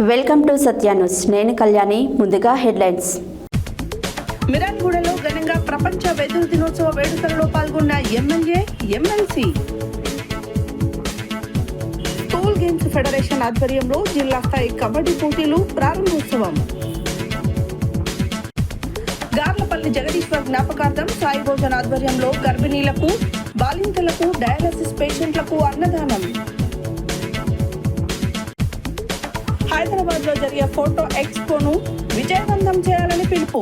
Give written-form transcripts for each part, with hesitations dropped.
Welcome to Satya news. నేను కళ్యాణి. ముందుగా headlines. మిరాల్గూడలో ఘనంగా ప్రపంచ వెదురు దినోత్సవ వేడుకలలో పాల్గొన్న MLA, MLC. School games federation ఆధ్వర్యంలో జిల్లా స్థాయి కబడ్డీ పోటీలు ప్రారంభోత్సవం. గార్లపల్లి జగదీశ్వర్ జ్ఞాపకార్థం సాయి భోజన్ ఆధ్వర్యంలో గర్భిణీలకు, బాలింతలకు, డయాలసిస్ పేషెంట్లకు అన్నదానం. హైదరాబాద్ లో జరిగే ఫోటో ఎక్స్పోను విజయవంతం చేయాలని పిలుపు.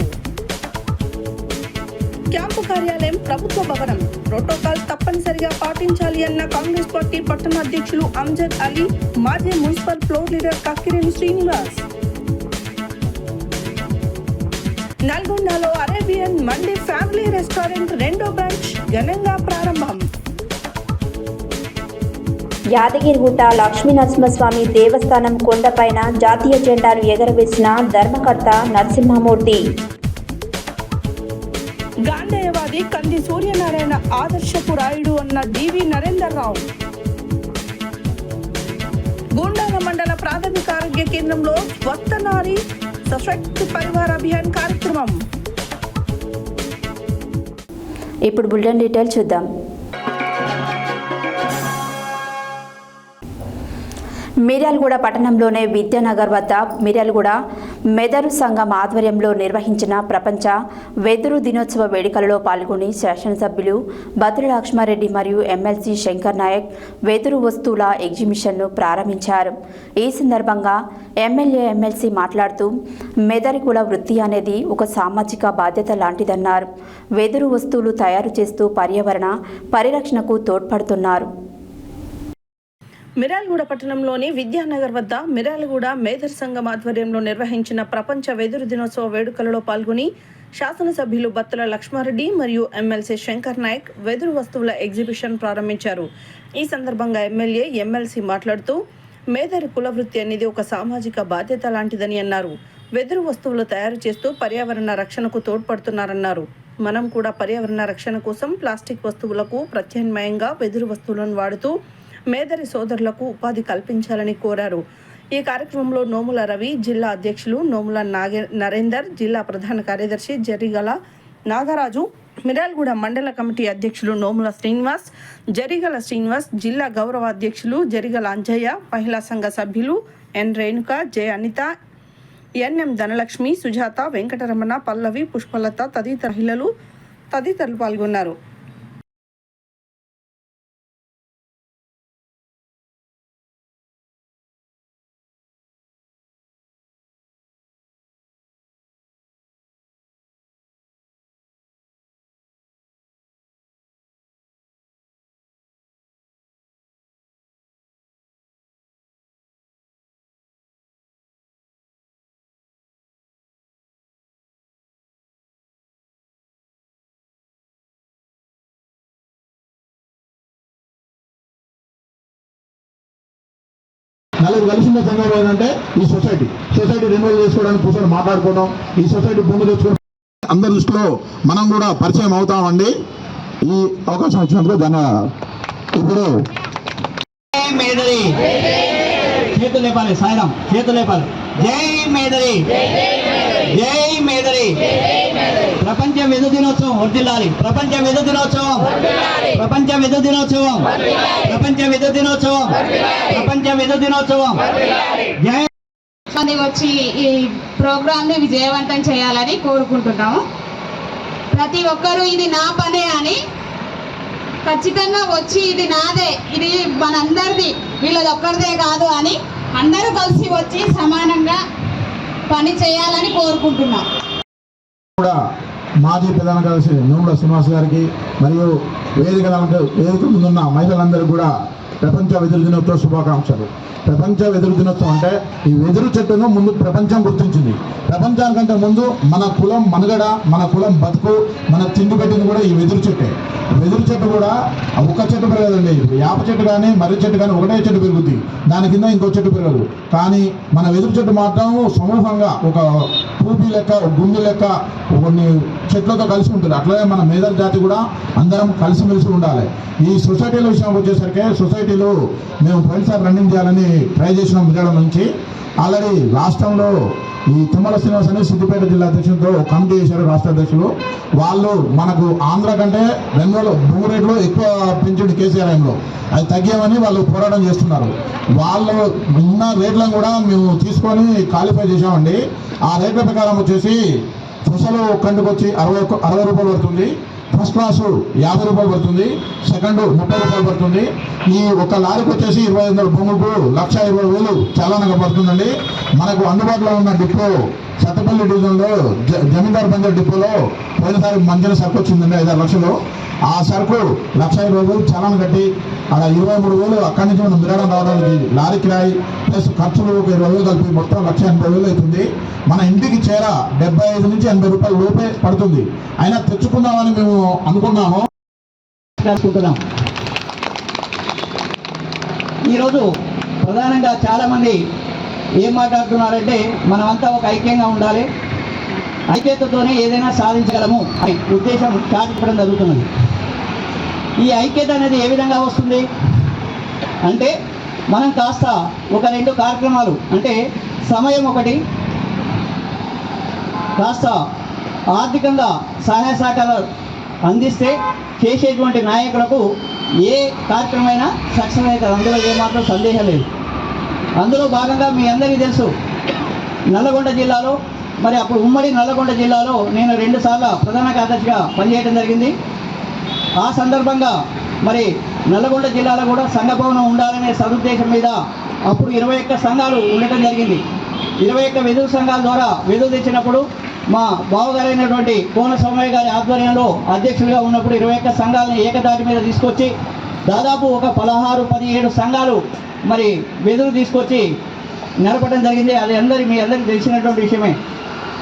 క్యాంపు కార్యాలయం ప్రభుత్వ భవనం ప్రోటోకాల్ తప్పనిసరిగా పాటించాలి అన్న కాంగ్రెస్ పార్టీ పట్టణ అధ్యక్షులు అంజద్ అలీ, మాజీ municipal floor leader Kakkireni Srinivas. నల్గొండలో అరేబియన్ మండి ఫ్యామిలీ రెస్టారెంట్ 2వ బ్రాంచ్ ఘనంగా ప్రారంభం. యాదగిరిగుట్ట లక్ష్మీనరసింహస్వామి దేవస్థానం కొండపైన జాతీయ జెండాను ఎగరవేసిన ధర్మకర్త నరసింహమూర్తి. గాంధేయవాది కంది సూర్యనారాయణ ఆదర్శపు రాయుడు అన్న డివి నరేందర్ రావు. గుండాల మండల ప్రాథమిక ఆరోగ్య కేంద్రంలో స్వస్థనారి సశక్త్ పరివార్ అభియాన్ కార్యక్రమం. ఇప్పుడు బులెటిన్ డీటెయిల్ చూద్దాం. మిర్యాలగూడ పట్టణంలోని విద్యానగర్ వద్ద మిర్యాలగూడ మెదరు సంఘం ఆధ్వర్యంలో నిర్వహించిన ప్రపంచ వెదురు దినోత్సవ వేడుకలలో పాల్గొని శాసనసభ్యులు బత్తుల లక్ష్మారెడ్డి మరియు ఎమ్మెల్సీ శంకర్ నాయక్ వెదురు వస్తువుల ఎగ్జిబిషన్ను ప్రారంభించారు. ఈ సందర్భంగా ఎమ్మెల్యే, ఎమ్మెల్సీ మాట్లాడుతూ మెదరి కుల వృత్తి అనేది ఒక సామాజిక బాధ్యత లాంటిదన్నారు. వెదురు వస్తువులు తయారు చేస్తూ పర్యావరణ పరిరక్షణకు తోడ్పడుతున్నారు. మిర్యాలగూడ పట్టణంలోని విద్యానగర్ వద్ద మిర్యాలగూడ మేధర్ సంఘం ఆధ్వర్యంలో నిర్వహించిన ప్రపంచ వెదురు దినోత్సవ వేడుకలలో పాల్గొని శాసనసభ్యులు బత్తుల లక్ష్మారెడ్డి మరియు ఎమ్మెల్సీ శంకర్ నాయక్ వెదురు వస్తువుల ఎగ్జిబిషన్ ప్రారంభించారు. ఈ సందర్భంగా ఎమ్మెల్యే, ఎమ్మెల్సీ మాట్లాడుతూ మేధరి కులవృత్తి అనేది ఒక సామాజిక బాధ్యత లాంటిదని అన్నారు. వెదురు వస్తువులు తయారు చేస్తూ పర్యావరణ రక్షణకు తోడ్పడుతున్నారన్నారు. మనం కూడా పర్యావరణ రక్షణ కోసం ప్లాస్టిక్ వస్తువులకు ప్రత్యామ్నాయంగా వెదురు వస్తువులను వాడుతూ మేదరి సోదరులకు ఉపాధి కల్పించాలని కోరారు. ఈ కార్యక్రమంలో నోముల రవి, జిల్లా అధ్యక్షులు నోముల నరేందర్, జిల్లా ప్రధాన కార్యదర్శి జరిగల నాగరాజు, మిర్యాలగూడ మండల కమిటీ అధ్యక్షులు నోముల శ్రీనివాస్, జరిగల శ్రీనివాస్, జిల్లా గౌరవ అధ్యక్షులు జరిగల అంజయ్య, మహిళా సంఘ సభ్యులు ఎన్ రేణుక, జె అనిత, ఎన్ఎం ధనలక్ష్మి, సుజాత, వెంకటరమణ, పల్లవి, పుష్పలత తదితరులు పాల్గొన్నారు. నలుగురు కలిసిన సంఘంలో ఏంటంటే ఈ సొసైటీ రెన్యువల్ చేసుకోవడానికి కూర్చొని మాట్లాడుకోవడం, ఈ సొసైటీ భూమి తెచ్చుకోవడం, అందరి దృష్టిలో మనం కూడా పరిచయం అవుతామండి. ఈ అవకాశం ఇచ్చినందుకు ధన్యవాదాలు. ఇప్పుడు చేతులు లేపాలి, సాయిరాం చేతులు లేపాలి. జై మేదరి, జై మేదరి. ప్రపంచ వెదురు దినోత్సవం వర్ధిల్లాలి. ప్రపంచ వెదురు దినోత్సవం, ప్రపంచ వెదురు దినోత్సవం, ప్రపంచ వెదురు దినోత్సవం, ప్రపంచ వెదురు దినోత్సవం. జై వచ్చి ఈ ప్రోగ్రామ్ ని విజయవంతం చేయాలని కోరుకుంటున్నాము. ప్రతి ఒక్కరూ ఇది నా పనే అని ఖచ్చితంగా వచ్చి ఇది నాదే, ఇది మనందరిది, వీళ్ళది ఒక్కరిదే కాదు అని అందరూ కలిసి వచ్చి సమానంగా పని చేయాలని కోరుకుంటున్నాం. కూడా మాజీ ప్రధాన కార్యదర్శి నోముల శ్రీనివాస్ గారికి మరియు వేదిక ముందున్న మహిళలందరికీ కూడా ప్రపంచ వెదురు దినోత్సవ శుభాకాంక్షలు. ప్రపంచ వెదురు దినోత్సవం అంటే ఈ వెదురు చెట్టును ముందు ప్రపంచం గుర్తించింది. ప్రపంచానికంటే ముందు మన కులం మనుగడ, మన కులం బతుకు, మన తిండి పెట్టింది కూడా ఈ వెదురు చెట్టే. వెదురు చెట్టు కూడా ఒక చెట్టు పెరగదండి. యాప చెట్టు కానీ మర్రి చెట్టు కానీ ఒకటే చెట్టు పెరుగుద్ది, దాని కింద ఇంకో చెట్టు పెరగదు. కానీ మన వెదురు చెట్టు మాత్రం సమూహంగా ఒక పూపి లెక్క, గుండి లెక్క కొన్ని చెట్లతో కలిసి ఉంటుంది. అట్లనే మన మేదర్ జాతి కూడా అందరం కలిసిమెలిసి ఉండాలి. ఈ సొసైటీల విషయం వచ్చేసరికి సొసైటీలో మేము పోయినసారి రన్నింగ్ చేయాలని ట్రై చేసినాం మిర్యాల నుంచి. ఆల్రెడీ రాష్ట్రంలో ఈ తుమ్మల శ్రీనివాస్ అని సిద్దిపేట జిల్లా అధ్యక్షులతో కమిటీ చేశారు రాష్ట్ర అధ్యక్షులు. వాళ్ళు మనకు ఆంధ్ర కంటే 2 భూమి రేట్లు ఎక్కువ పెంచిండు కేసీఆర్ టైంలో, అది తగ్గామని వాళ్ళు పోరాటం చేస్తున్నారు. వాళ్ళు ఉన్న రేట్లను కూడా మేము తీసుకొని క్వాలిఫై చేసామండి. ఆ రేట్ల ప్రకారం వచ్చేసి స్పెషల్ కండుకొచ్చి 60 రూపాయలు పడుతుంది, ఫస్ట్ క్లాసు 50 రూపాయలు పడుతుంది, సెకండ్ 30 రూపాయలు పడుతుంది. ఈ ఒక లారీకి వచ్చేసి 2500 భూములకు 1,20,000 చాలానగా పడుతుందండి. మనకు అందుబాటులో ఉన్న డిపో సత్తపల్లి డివిజన్లో జమీందార్ బంజర్ డిపోలో పోయినసారి మంచిగా సరుకు వచ్చిందండి 5-6 లక్షలు. ఆ సరుకు 1,20,000 చాలాను కట్టి అలా 23,000 అక్కడి నుంచి మనం మిరాడం రావడానికి లారీ కిరాయి ప్లస్ ఖర్చులు ఒక 20,000 కలిపి మొత్తం 1,80,000 అవుతుంది. మన ఇంటికి చేర 75 నుంచి 80 రూపాయల లోపే పడుతుంది. అయినా తెచ్చుకుందామని మేము అనుకున్నాము. ఈరోజు ప్రధానంగా చాలామంది ఏం మాట్లాడుతున్నారంటే మనమంతా ఒక ఐక్యంగా ఉండాలి, ఐక్యతతోనే ఏదైనా సాధించగలము అనే ఉద్దేశం చాటించడం జరుగుతున్నది. ఈ ఐక్యత అనేది ఏ విధంగా వస్తుంది అంటే మనం కాస్త ఒక 2 కార్యక్రమాలు అంటే సమయం ఒకటి, కాస్త ఆర్థికంగా సహాయ సహకారాలు అందిస్తే చేసేటువంటి నాయకులకు ఏ కార్యక్రమమైనా సక్సెస్ అవుతుంది. అందులో ఏమాత్రం సందేహం లేదు. అందులో భాగంగా మీ అందరికీ తెలుసు, నల్లగొండ జిల్లాలో మరి అప్పుడు ఉమ్మడి నల్లగొండ జిల్లాలో నేను 2 సార్లు ప్రధాన కార్యదర్శిగా పనిచేయడం జరిగింది. ఆ సందర్భంగా మరి నల్లగొండ జిల్లాలో కూడా సంఘ భవనం ఉండాలనే సదుద్దేశం మీద అప్పుడు 21 సంఘాలు ఉండటం జరిగింది. 21 వెదురు సంఘాల ద్వారా వెదురు తెచ్చినప్పుడు మా బావగారైనటువంటి కోన సోమయ్య గారి ఆధ్వర్యంలో అధ్యక్షుడిగా ఉన్నప్పుడు 21 సంఘాలను ఏకదాటి మీద తీసుకొచ్చి దాదాపు ఒక 16-17 సంఘాలు మరి వెదురు తీసుకొచ్చి నడపడం జరిగింది. అది మీ అందరికీ తెలిసినటువంటి విషయమే.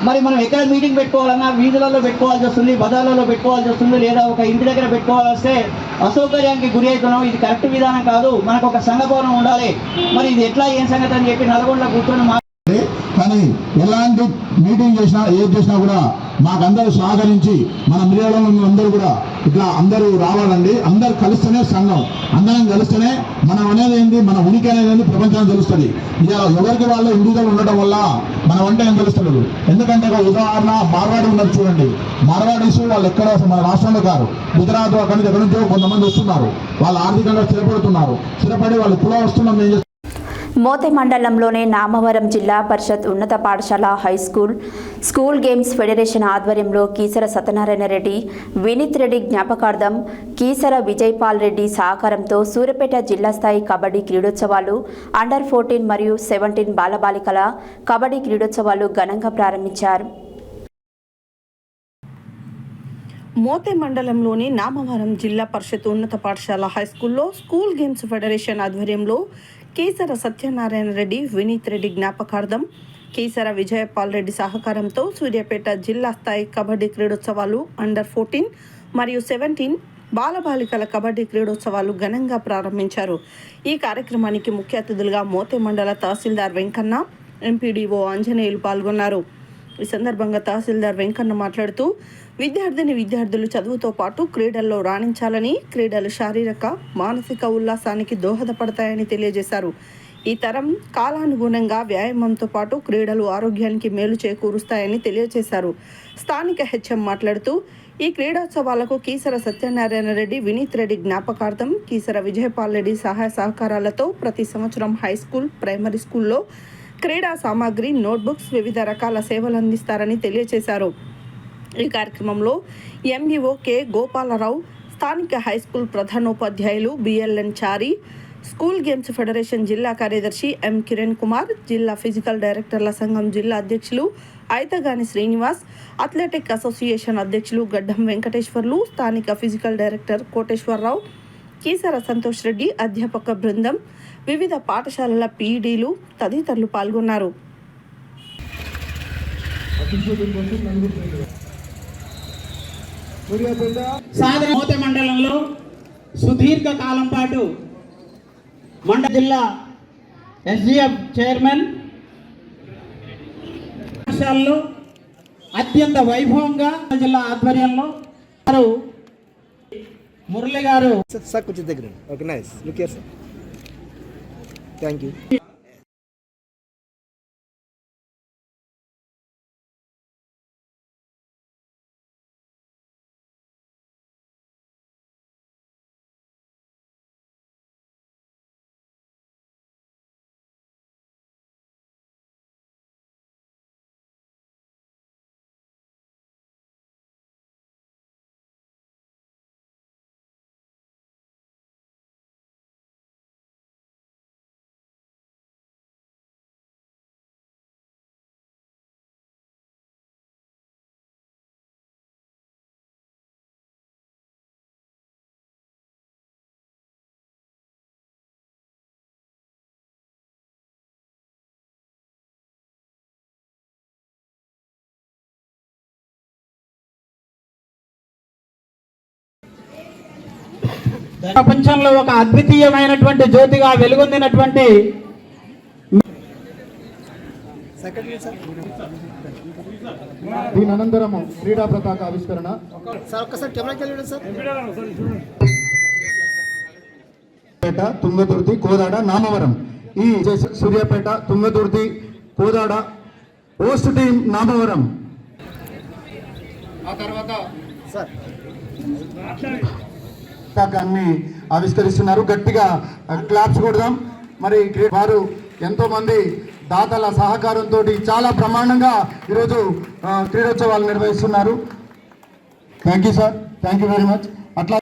మరి మనం ఎక్కడ మీటింగ్ పెట్టుకోవాలన్నా వీధులలో పెట్టుకోవాల్సి వస్తుంది, బజార్లలో పెట్టుకోవాల్సి వస్తుంది, లేదా ఒక ఇంటి దగ్గర పెట్టుకోవాల్స్తే అసౌకర్యానికి గురి అవుతున్నాం. ఇది కరెక్ట్ విధానం కాదు, మనకు ఒక సంఘ భవనం ఉండాలి. మరి ఇది ఎట్లా ఏం సంగతి అని చెప్పి నల్గొండలో కూర్చొని కానీ ఎలాంటి మీటింగ్ చేసినా ఏది చేసినా కూడా మాకందరూ సహకరించి మన మిర్యాలలో అందరూ కూడా ఇట్లా అందరూ రావాలండి. అందరు కలిస్తేనే సంఘం, అందరం కలిస్తేనే మనం అనేది ఏంటి, మన ఉనికి అనేది ఏంటి ప్రపంచానికి తెలుస్తుంది. ఇలా ఎవరికి వాళ్ళు ఇండివిజువల్ ఉండటం వల్ల మనం అంటే ఏం తెలుస్తలేదు. ఎందుకంటే ఒక ఉదాహరణ మార్వాడి ఉన్నారు చూడండి. మార్వాడీస్ వాళ్ళు ఎక్కడ మన రాష్ట్రంలో కాదు, గుజరాత్ అక్కడి నుంచి ఎక్కడి నుంచో కొంతమంది వస్తున్నారు. వాళ్ళు ఆర్థికంగా స్థిరపడుతున్నారు. స్థిరపడి వాళ్ళు ఇప్పుడు వస్తున్నాం ఏం చేస్తున్నారు. మోతే మండలంలోని నామవరం జిల్లా పరిషత్ ఉన్నత పాఠశాల స్కూల్ గేమ్స్ ఫెడరేషన్ ఆధ్వర్యంలో కీసర సత్యనారాయణ రెడ్డి, వినీత్ రెడ్డి జ్ఞాపకార్థం కీసర విజయపాల్ రెడ్డి సహకారంతో సూర్యాపేట జిల్లా స్థాయి కబడ్డీ క్రీడోత్సవాలు అండర్ 14 మరియు 17 బాలబాలికల కబడ్డీ క్రీడోత్సవాలు ఘనంగా ప్రారంభించారు. మోతే మండలంలోని నామవరం జిల్లా పరిషత్ ఉన్నత పాఠశాల హైస్కూల్లో స్కూల్ గేమ్స్ ఫెడరేషన్ ఆధ్వర్యంలో కీసర సత్యనారాయణ రెడ్డి, వినీత్ రెడ్డి జ్ఞాపకార్థం కీసర విజయపాల్ రెడ్డి సహకారంతో సూర్యాపేట జిల్లా స్థాయి కబడ్డీ క్రీడోత్సవాలు అండర్ 14 మరియు 17 బాలబాలికల కబడ్డీ క్రీడోత్సవాలు ఘనంగా ప్రారంభించారు. ఈ కార్యక్రమానికి ముఖ్య అతిథులుగా మోతే మండల తహసీల్దార్ వెంకన్న, ఎంపీడీఓ ఆంజనేయులు పాల్గొన్నారు. ఈ సందర్భంగా తహసీల్దార్ వెంకన్న మాట్లాడుతూ విద్యార్థులు చదువుతో పాటు క్రీడల్లో రాణించాలని, క్రీడలు శారీరక మానసిక ఉల్లాసానికి దోహదపడతాయని తెలియజేశారు. ఈ తరం కాలానుగుణంగా వ్యాయామంతో పాటు క్రీడలు ఆరోగ్యానికి మేలు చేకూరుస్తాయని తెలియజేశారు. స్థానిక హెచ్ఎం మాట్లాడుతూ ఈ క్రీడోత్సవాలకు కీసర సత్యనారాయణ రెడ్డి, వినీత్ రెడ్డి జ్ఞాపకార్థం కీసర విజయపాల్ రెడ్డి సహాయ సహకారాలతో ప్రతి సంవత్సరం హై స్కూల్, ప్రైమరీ స్కూల్లో క్రీడా సామాగ్రి, నోట్బుక్స్, వివిధ రకాల సేవలు అందిస్తారని తెలియజేశారు. ఈ కార్యక్రమంలో ఎంఈఓ కె గోపాలరావు, స్థానిక హైస్కూల్ ప్రధానోపాధ్యాయులు బిఎల్ఎన్ చారి, స్కూల్ గేమ్స్ ఫెడరేషన్ జిల్లా కార్యదర్శి ఎం కిరణ్ కుమార్, జిల్లా ఫిజికల్ డైరెక్టర్ల సంఘం జిల్లా అధ్యక్షులు ఐతగాని శ్రీనివాస్, అథ్లెటిక్ అసోసియేషన్ అధ్యక్షులు గడ్డం వెంకటేశ్వర్లు, స్థానిక ఫిజికల్ డైరెక్టర్ కోటేశ్వరరావు, కీసర సంతోష్ రెడ్డి, అధ్యాపక బృందం, వివిధ పాఠశాలల పీఈడీలు తదితరులు పాల్గొన్నారు. మోతే మండలంలో సుదీర్ఘ కాలం పాటు మండల జిల్లా ఎస్డిఎఫ్ చైర్మన్ పాఠశాలలో అత్యంత వైభవంగా జిల్లా ఆధ్వర్యంలో మురళి గారు సార్ కొంచెం దగ్గర okay nice look here sir thank you ప్రపంచంలో ఒక అద్వితీయమైనటువంటి జ్యోతిగా వెలుగొందినటువంటి దీని అనంతరము క్రీడా పతాక ఆవిష్కరణ. సార్ ఒక్కసారి కెమెరాకి వెళ్ళండి సార్. పేట తుంగతుర్తి కోదాడ నామవరం ఈ సూర్యాపేట తుంగతుర్తి కోదాడ పోస్ట్ టీం నామవరం. ఆ తర్వాత సార్ పతాకాన్ని ఆవిష్కరిస్తున్నారు. గట్టిగా క్లాప్స్ కొడదాం. మరి వారు ఎంతో మంది దాతల సహకారంతో చాలా బ్రహ్మాండంగా ఈరోజు క్రీడోత్సవాలు నిర్వహిస్తున్నారు. Thank you sir, thank you very much. అట్లా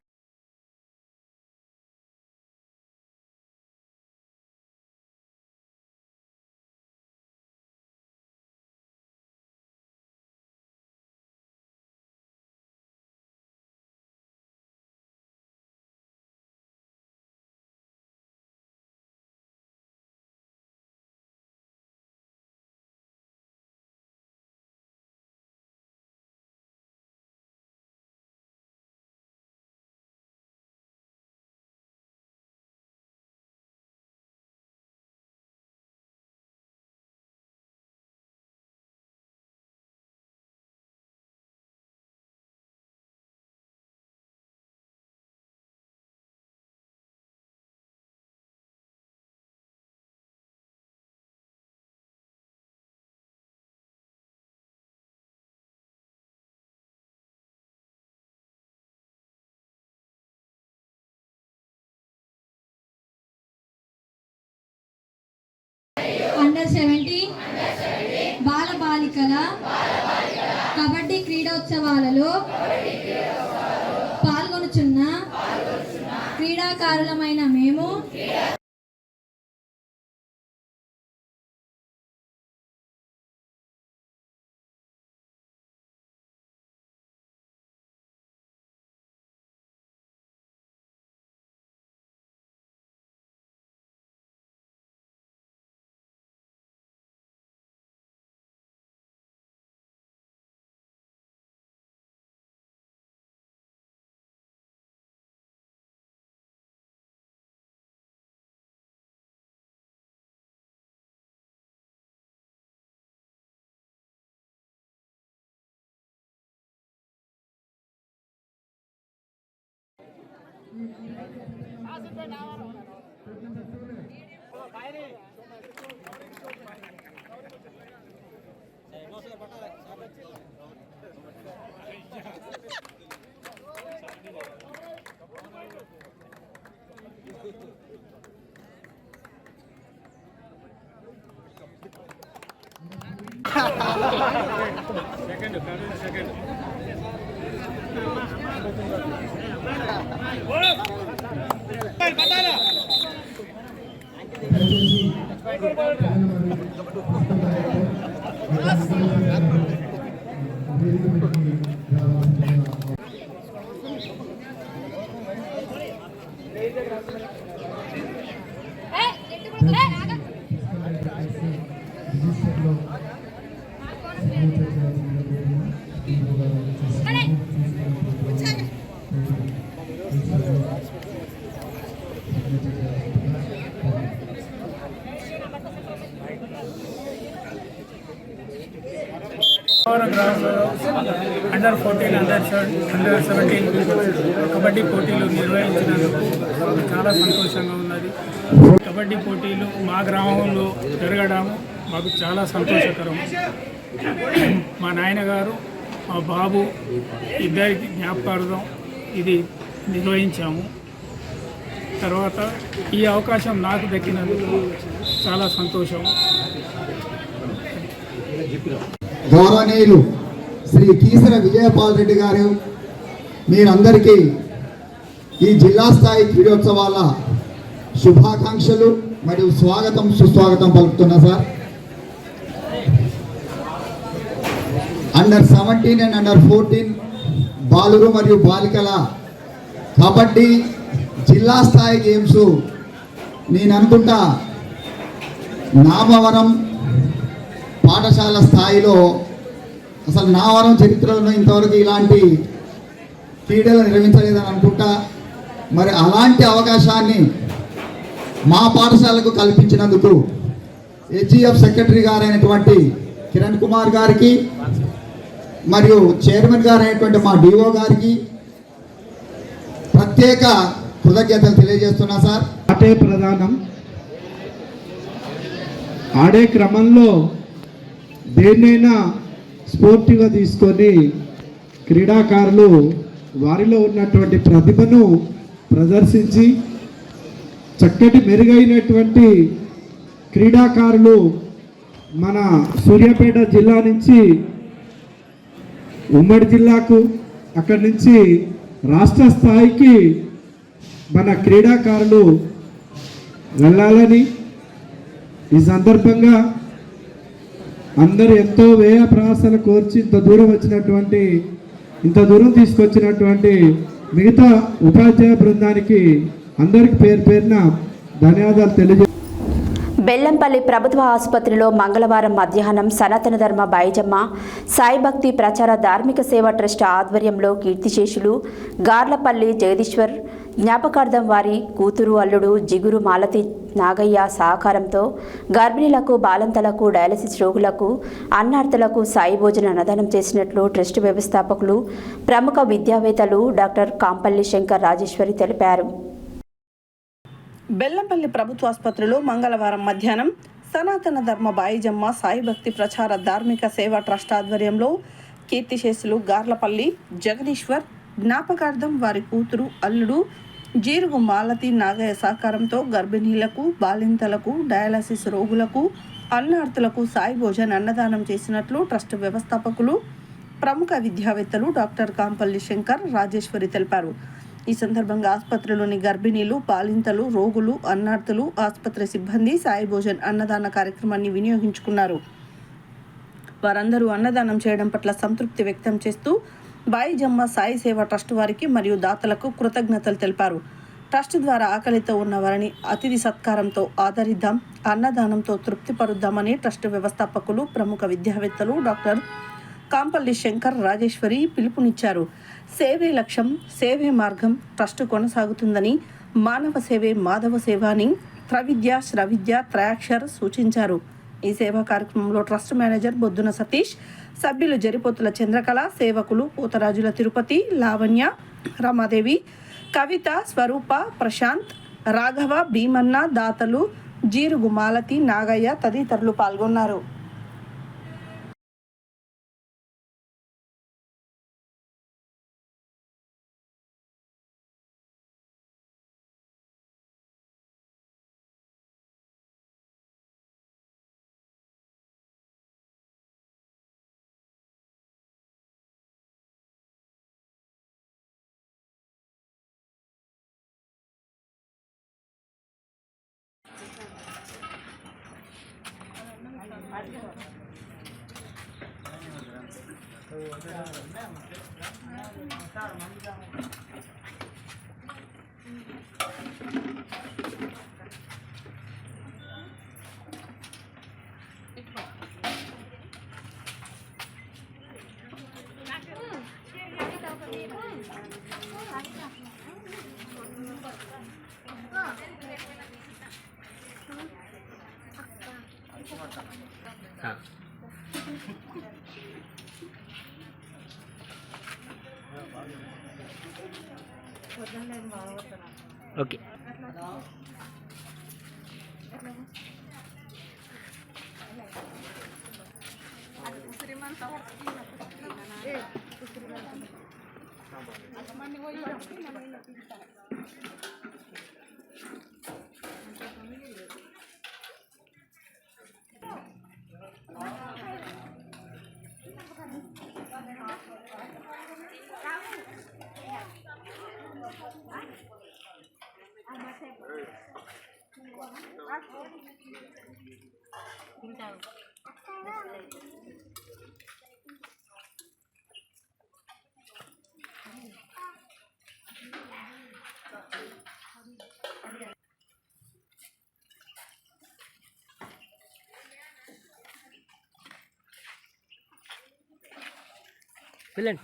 అండర్ 17 బాలబాలికల కబడ్డీ క్రీడోత్సవాలలో పాల్గొనుచున్న క్రీడాకారులమైన మేము అండర్ 14 అండర్ 17 కబడ్డీ పోటీలు నిర్వహించినందుకు చాలా సంతోషంగా ఉన్నది. కబడ్డీ పోటీలు మా గ్రామంలో జరగడం మాకు చాలా సంతోషకరం. మా నాయనగారు మా బాబు ఇద్దరికి జ్ఞాపకార్థం ఇది నిర్వహించాము. తర్వాత ఈ అవకాశం నాకు దక్కినందుకు చాలా సంతోషం. గౌరవనీయులు శ్రీ కీసర విజయపాల్ రెడ్డి గారు మీరందరికీ ఈ జిల్లా స్థాయి క్రీడోత్సవాల శుభాకాంక్షలు మరియు స్వాగతం సుస్వాగతం పలుకుతున్నా సార్. అండర్ 17 అండ్ అండర్ 14 బాలురు మరియు బాలికల కబడ్డీ జిల్లా స్థాయి గేమ్స్ నేను అనుకుంటా నామవరం పాఠశాల స్థాయిలో అసలు నామవరం చరిత్రలో ఇంతవరకు ఇలాంటి క్రీడలు నిర్వహించలేదని అనుకుంటా. మరి అలాంటి అవకాశాన్ని మా పాఠశాలకు కల్పించినందుకు హెచ్ఈఎఫ్ సెక్రటరీ గారైనటువంటి కిరణ్ కుమార్ గారికి మరియు చైర్మన్ గారైనటువంటి మా డిఓ గారికి ప్రత్యేక కృతజ్ఞతలు తెలియజేస్తున్నా సార్. ఆటే ప్రధానం. ఆడే క్రమంలో దేన్నైనా స్పోర్టివ్గా తీసుకొని క్రీడాకారులు వారిలో ఉన్నటువంటి ప్రతిభను ప్రదర్శించి చక్కటి మెరుగైనటువంటి క్రీడాకారులు మన సూర్యాపేట జిల్లా నుంచి ఉమ్మడి జిల్లాకు, అక్కడి నుంచి రాష్ట్ర స్థాయికి మన క్రీడాకారులు వెళ్ళాలని ఈ సందర్భంగా అందరూ ఎంతో వ్యయ ప్రయాసాలు కోర్చి ఇంత దూరం తీసుకొచ్చినటువంటి మిగతా ఉపాధ్యాయ బృందానికి అందరికి పేరు పేరున ధన్యవాదాలు తెలియజేస్తున్నాను. బెల్లంపల్లి ప్రభుత్వ ఆసుపత్రిలో మంగళవారం మధ్యాహ్నం సనాతన ధర్మ బాయిజమ్మ సాయిభక్తి ప్రచార ధార్మిక సేవా ట్రస్ట్ ఆధ్వర్యంలో కీర్తిశేషులు గార్లపల్లి జగదీశ్వర్ జ్ఞాపకార్థం వారి కూతురు అల్లుడు జిగురు మాలతి నాగయ్య సహకారంతో గర్భిణీలకు, బాలంతలకు, డయాలసిస్ రోగులకు, అన్నార్థులకు సాయి భోజన అన్నదానం చేసినట్లు ట్రస్ట్ వ్యవస్థాపకులు, ప్రముఖ విద్యావేత్తలు డాక్టర్ కాంపల్లి శంకర్ రాజేశ్వరి తెలిపారు. బెల్లంపల్లి ప్రభుత్వ ఆసుపత్రిలో మంగళవారం మధ్యాహ్నం సనాతన ధర్మ బాయిజమ్మ సాయిభక్తి ప్రచార ధార్మిక సేవా ట్రస్ట్ ఆధ్వర్యంలో కీర్తిశేషులు గార్లపల్లి జగదీశ్వర్ జ్ఞాపకార్థం వారి కూతురు అల్లుడు జీరుగు మాలతి నాగయ్య సహకారంతో గర్భిణీలకు, బాలింతలకు, డయాలసిస్ రోగులకు, అన్నార్థులకు సాయి భోజన్ అన్నదానం చేసినట్లు ట్రస్ట్ వ్యవస్థాపకులు, ప్రముఖ విద్యావేత్తలు డాక్టర్ కాంపల్లి శంకర్ రాజేశ్వరి తెలిపారు. ఈ సందర్భంగా ఆసుపత్రిలోని గర్భిణీలు, బాలింతలు, రోగులు, అన్నార్థులు, ఆసుపత్రి సిబ్బంది సాయి భోజన్ అన్నదాన కార్యక్రమాన్ని వినియోగించుకున్నారు. వారందరూ అన్నదానం చేయడం పట్ల సంతృప్తి వ్యక్తం చేస్తూ బాయిజమ్మ సాయి సేవ ట్రస్ట్ వారికి మరియు దాతలకు కృతజ్ఞతలు తెలిపారు. ట్రస్ట్ ద్వారా ఆకలితో ఉన్న వారిని అతిథి సత్కారంతో ఆదరిద్దాం, అన్నదానంతో తృప్తిపరుద్దామని ట్రస్ట్ వ్యవస్థాపకులు, ప్రముఖ విద్యావేత్తలు డాక్టర్ కాంపల్లి శంకర్ రాజేశ్వరి పిలుపునిచ్చారు. సేవే లక్ష్యం, సేవే మార్గం ట్రస్ట్ కొనసాగుతుందని, మానవ సేవే మాధవ సేవ అని త్రవిద్య, శ్రవిద్య, త్రయాక్షర్ సూచించారు. ఈ సేవా కార్యక్రమంలో ట్రస్ట్ మేనేజర్ బొద్దున సతీష్, సభ్యులు జరిపోతుల చంద్రకళ, సేవకులు పోతరాజుల తిరుపతి, లావణ్య, రమాదేవి, కవిత, స్వరూప, ప్రశాంత్, రాఘవ, భీమన్న, దాతలు జీరుగు మాలతి నాగయ్య తదితరులు పాల్గొన్నారు. ఓకే. వెళ్ళండి.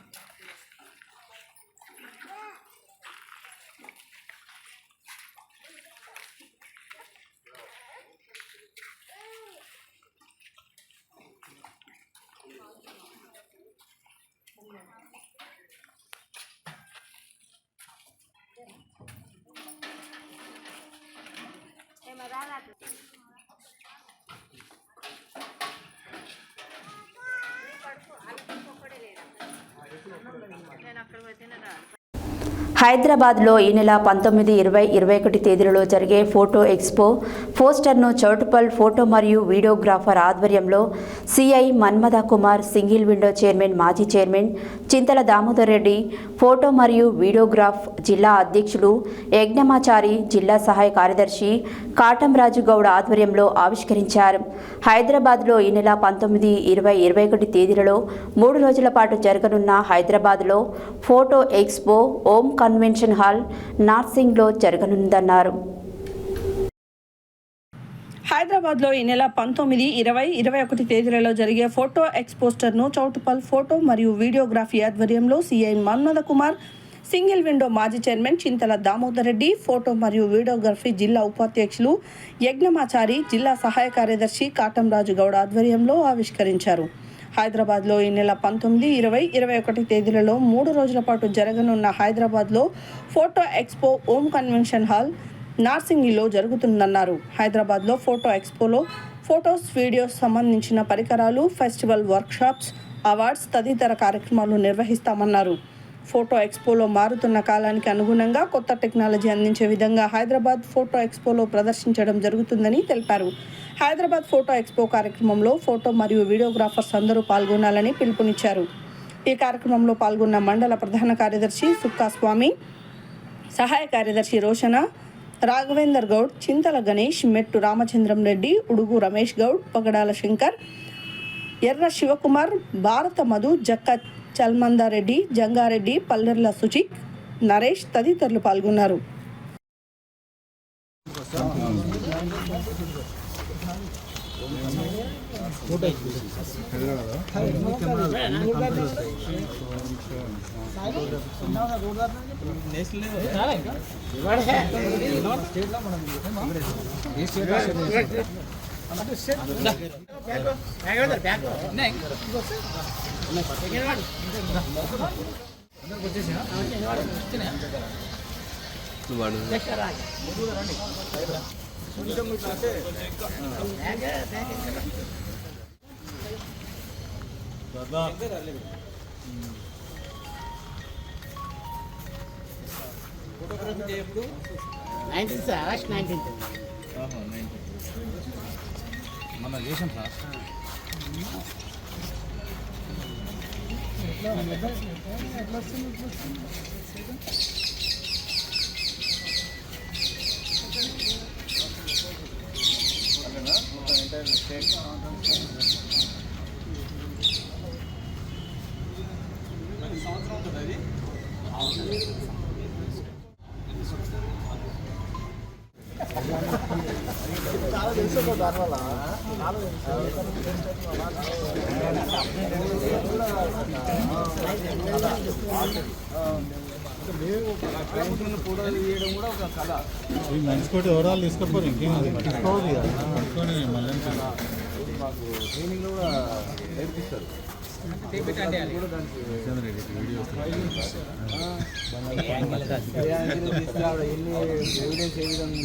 హైదరాబాద్లో ఈ నెల 19, 20, 21 తేదీలలో జరిగే ఫోటో ఎక్స్పో పోస్టర్ను చౌటుపల్ ఫోటో మరియు వీడియోగ్రాఫర్ ఆధ్వర్యంలో CI Manmatha Kumar, single window chairman, మాజీ చైర్మన్ చింతల దామోదర్ రెడ్డి, ఫోటో మరియు వీడియోగ్రాఫ్ జిల్లా అధ్యక్షులు యజ్ఞమాచారి, జిల్లా సహాయ కార్యదర్శి కాటంరాజు గౌడ్ ఆధ్వర్యంలో ఆవిష్కరించారు. హైదరాబాద్లో ఈ నెల 19, 20, 21 తేదీలలో 3 రోజుల పాటు జరగనున్న హైదరాబాద్లో ఫోటో ఎక్స్పో ఓం కన్వెన్షన్ హాల్ నార్సింగ్లో జరగనుందన్నారు. హైదరాబాద్లో ఈ నెల 19, 20, 21 తేదీలలో జరిగే ఫోటో ఎక్స్పోస్టర్ను చౌటుపల్ ఫోటో మరియు వీడియోగ్రఫీ ఆధ్వర్యంలో CI Manmatha Kumar, single window మాజీ చైర్మన్ చింతల దామోదర్ రెడ్డి, ఫోటో మరియు వీడియోగ్రఫీ జిల్లా ఉపాధ్యక్షులు యజ్ఞమాచారి, జిల్లా సహాయ కార్యదర్శి కాటంరాజు గౌడ్ ఆధ్వర్యంలో ఆవిష్కరించారు. హైదరాబాద్లో ఈ నెల 19, 20, 21 తేదీలలో 3 రోజుల పాటు జరగనున్న హైదరాబాద్లో ఫోటో ఎక్స్పో ఓం కన్వెన్షన్ హాల్ నార్సింగిలో జరుగుతుందన్నారు. హైదరాబాద్లో ఫోటో ఎక్స్పోలో ఫొటోస్, వీడియోస్ సంబంధించిన పరికరాలు, ఫెస్టివల్ వర్క్షాప్స్, అవార్డ్స్ తదితర కార్యక్రమాలు నిర్వహిస్తామన్నారు. ఫోటో ఎక్స్పోలో మారుతున్న కాలానికి అనుగుణంగా కొత్త టెక్నాలజీ అందించే విధంగా హైదరాబాద్ ఫోటో ఎక్స్పోలో ప్రదర్శించడం జరుగుతుందని తెలిపారు. హైదరాబాద్ ఫోటో ఎక్స్పో కార్యక్రమంలో ఫోటో మరియు వీడియోగ్రాఫర్స్ అందరూ పాల్గొనాలని పిలుపునిచ్చారు. ఈ కార్యక్రమంలో పాల్గొన్న మండల ప్రధాన కార్యదర్శి సుక్కా స్వామి, సహాయ కార్యదర్శి రోషన, రాఘవేందర్ గౌడ్, చింతల గణేష్, మెట్టు రామచంద్రం రెడ్డి, ఉడుగు రమేష్ గౌడ్, పగడాల శంకర్, ఎర్ర శివకుమార్, భారత మధు, జక్క చల్మందారెడ్డి, జంగారెడ్డి, పల్లెర్ల సుచిక్, నరేష్ తదితరులు పాల్గొన్నారు. ఆగస్ట్ 19 మన దేశం సార్ మంచికోటి ఎవరాలు తీసుకపోరు ఇంకేం తీసుకోవాలి మాకు ట్రైనింగ్లో కూడా నేర్పిస్తారు. ఎవిడెన్స్ ఏ విధంగా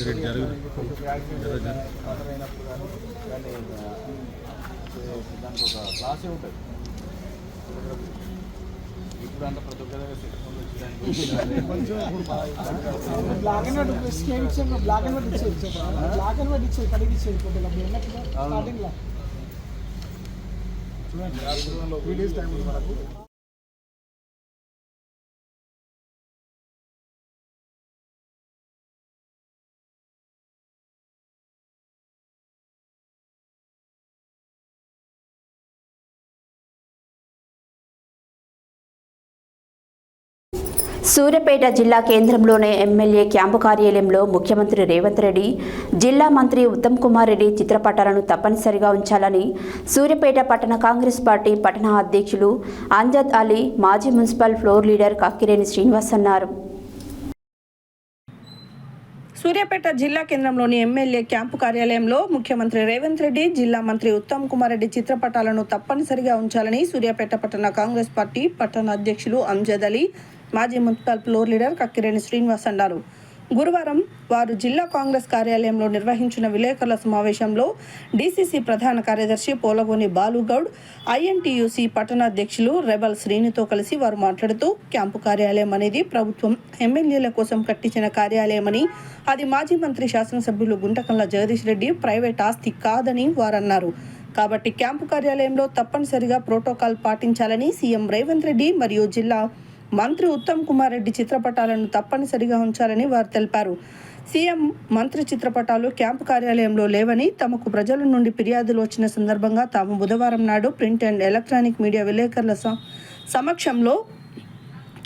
దానికి ఒక క్లాసే ఉంటుంది. ఇప్పుడు అంత ప్రతి ఒక్క బ్లాక్ అండ్ వైట్ స్కేమ్ ఇచ్చాను, బ్లాక్ అండ్ వైట్ ఇచ్చేది, బ్లాక్ అండ్ వైట్ ఇచ్చేది, కడిగి ఇచ్చేది స్టార్టింగ్ లో. చూడండి 3 days టైం ఉంది మనకు. సూర్యాపేట జిల్లా కేంద్రంలోని ఎమ్మెల్యే క్యాంపు కార్యాలయంలో ముఖ్యమంత్రి రేవంత్ రెడ్డి, జిల్లా మంత్రి ఉత్తమ్ కుమార్ రెడ్డి చిత్రపటాలను తప్పనిసరిగా ఉంచాలని సూర్యాపేట పట్టణ కాంగ్రెస్ పార్టీ పట్టణ అధ్యక్షులు అంజద్ అలీ, మాజీ municipal floor leader Kakkireni Srinivas అన్నారు. సూర్యాపేట జిల్లా కేంద్రంలోని ఎమ్మెల్యే క్యాంపు కార్యాలయంలో ముఖ్యమంత్రి రేవంత్ రెడ్డి, జిల్లా మంత్రి ఉత్తమ్ కుమార్ రెడ్డి చిత్రపటాలను తప్పనిసరిగా ఉంచాలని సూర్యాపేట పట్టణ కాంగ్రెస్ పార్టీ పట్టణ అధ్యక్షులు అంజద్ అలీ, మాజీ municipal floor leader Kakkireni Srinivas అన్నారు. గురువారం వారు జిల్లా కాంగ్రెస్ కార్యాలయంలో నిర్వహించిన విలేకరుల సమావేశంలో డీసీసీ ప్రధాన కార్యదర్శి పోలగోని బాలుగౌడ్, ఐఎన్టీయూసీ పట్టణ అధ్యక్షులు రెబల్ శ్రీనితో కలిసి వారు మాట్లాడుతూ, క్యాంపు కార్యాలయం అనేది ప్రభుత్వం ఎమ్మెల్యేల కోసం కట్టించిన కార్యాలయమని, అది మాజీ మంత్రి శాసనసభ్యులు గుంటకల్లా జగదీష్ రెడ్డి ప్రైవేట్ ఆస్తి కాదని వారన్నారు. కాబట్టి క్యాంపు కార్యాలయంలో తప్పనిసరిగా ప్రోటోకాల్ పాటించాలని సీఎం రేవంత్ రెడ్డి మరియు జిల్లా మంత్రి ఉత్తమ్ కుమార్ రెడ్డి చిత్రపటాలను తప్పనిసరిగా ఉంచాలని వారు తెలిపారు. సీఎం మంత్రి చిత్రపటాలు క్యాంపు కార్యాలయంలో లేవని, తమకు ప్రజల నుండి ఫిర్యాదులు వచ్చిన సందర్భంగా తాము బుధవారం నాడు ప్రింట్ అండ్ ఎలక్ట్రానిక్ మీడియా విలేకరుల సమక్షంలో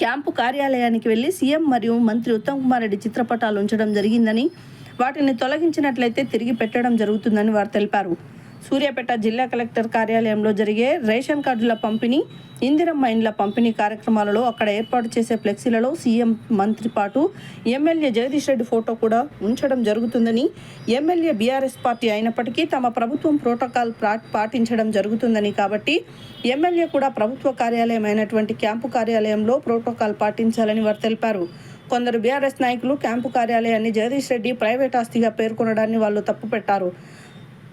క్యాంపు కార్యాలయానికి వెళ్లి సీఎం మరియు మంత్రి ఉత్తమ్ కుమార్ రెడ్డి చిత్రపటాలు ఉంచడం జరిగిందని, వాటిని తొలగించినట్లయితే తిరిగి పెట్టడం జరుగుతుందని వారు తెలిపారు. సూర్యాపేట జిల్లా కలెక్టర్ కార్యాలయంలో జరిగే రేషన్ కార్డుల పంపిణీ, ఇందిరమ్మ ఇండ్ల పంపిణీ కార్యక్రమాలలో అక్కడ ఏర్పాటు చేసే ఫ్లెక్సీలలో సీఎం మంత్రి పాటు ఎమ్మెల్యే జగదీష్ రెడ్డి ఫోటో కూడా ఉంచడం జరుగుతుందని, ఎమ్మెల్యే బీఆర్ఎస్ పార్టీ అయినప్పటికీ తమ ప్రభుత్వం ప్రోటోకాల్ పాటించడం జరుగుతుందని, కాబట్టి ఎమ్మెల్యే కూడా ప్రభుత్వ కార్యాలయం అయినటువంటి క్యాంపు కార్యాలయంలో ప్రోటోకాల్ పాటించాలని వారు తెలిపారు. కొందరు బీఆర్ఎస్ నాయకులు క్యాంపు కార్యాలయాన్ని జగదీష్ రెడ్డి ప్రైవేట్ ఆస్తిగా పేర్కొనడాన్ని వాళ్ళు తప్పుపెట్టారు.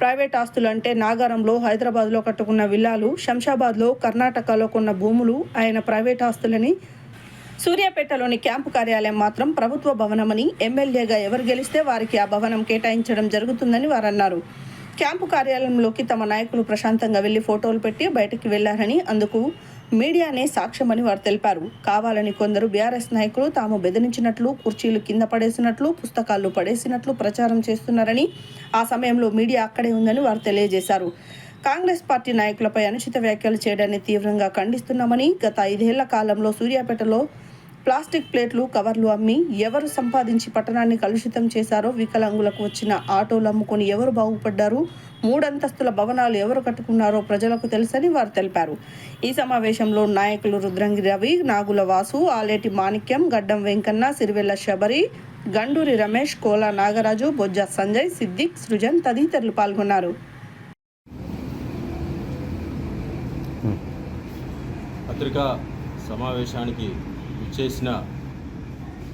ప్రైవేట్ ఆస్తులు అంటే నాగారంలో, హైదరాబాద్లో కట్టుకున్న విల్లాలు, శంషాబాద్లో, కర్ణాటకలో కొన్న భూములు ఆయన ప్రైవేట్ ఆస్తులని, సూర్యాపేటలోని క్యాంపు కార్యాలయం మాత్రం ప్రభుత్వ భవనమని, ఎమ్మెల్యేగా ఎవరు గెలిస్తే వారికి ఆ భవనం కేటాయించడం జరుగుతుందని వారు అన్నారు. క్యాంపు కార్యాలయంలోకి తమ నాయకులు ప్రశాంతంగా వెళ్లి ఫోటోలు పెట్టి బయటికి వెళ్లారని, అందుకు మీడియానే సాక్ష్యమని వారు తెలిపారు. కావాలని కొందరు బీఆర్ఎస్ నాయకులు తాము బెదిరించినట్లు, కుర్చీలు కింద పడేసినట్లు, పుస్తకాలు పడేసినట్లు ప్రచారం చేస్తున్నారని, ఆ సమయంలో మీడియా అక్కడే ఉందని వారు తెలియజేశారు. కాంగ్రెస్ పార్టీ నాయకులపై అనుచిత వ్యాఖ్యలు చేయడాన్ని తీవ్రంగా ఖండిస్తున్నామని, గత 5 ఏళ్ల కాలంలో సూర్యాపేటలో ప్లాస్టిక్ ప్లేట్లు, కవర్లు అమ్మి ఎవరు సంపాదించి పట్టణాన్ని కలుషితం చేశారో, వికలాంగులకు వచ్చిన ఆటోలు అమ్ముకొని ఎవరు బాగుపడ్డారు, 3 అంతస్తుల భవనాలు ఎవరు కట్టుకున్నారో ప్రజలకు తెలుసని వారు తెలిపారు. ఈ సమావేశంలో నాయకులు రుద్రంగి రవి, నాగుల వాసు, ఆలేటి మాణిక్యం, గడ్డం వెంకన్న, సిరివెల్ల శబరి, గండూరి రమేష్, కోలా నాగరాజు, బొజ్జ సంజయ్, సిద్దిక్, సృజన్ తదితరులు పాల్గొన్నారు. పత్రికా సమావేశానికి చేసిన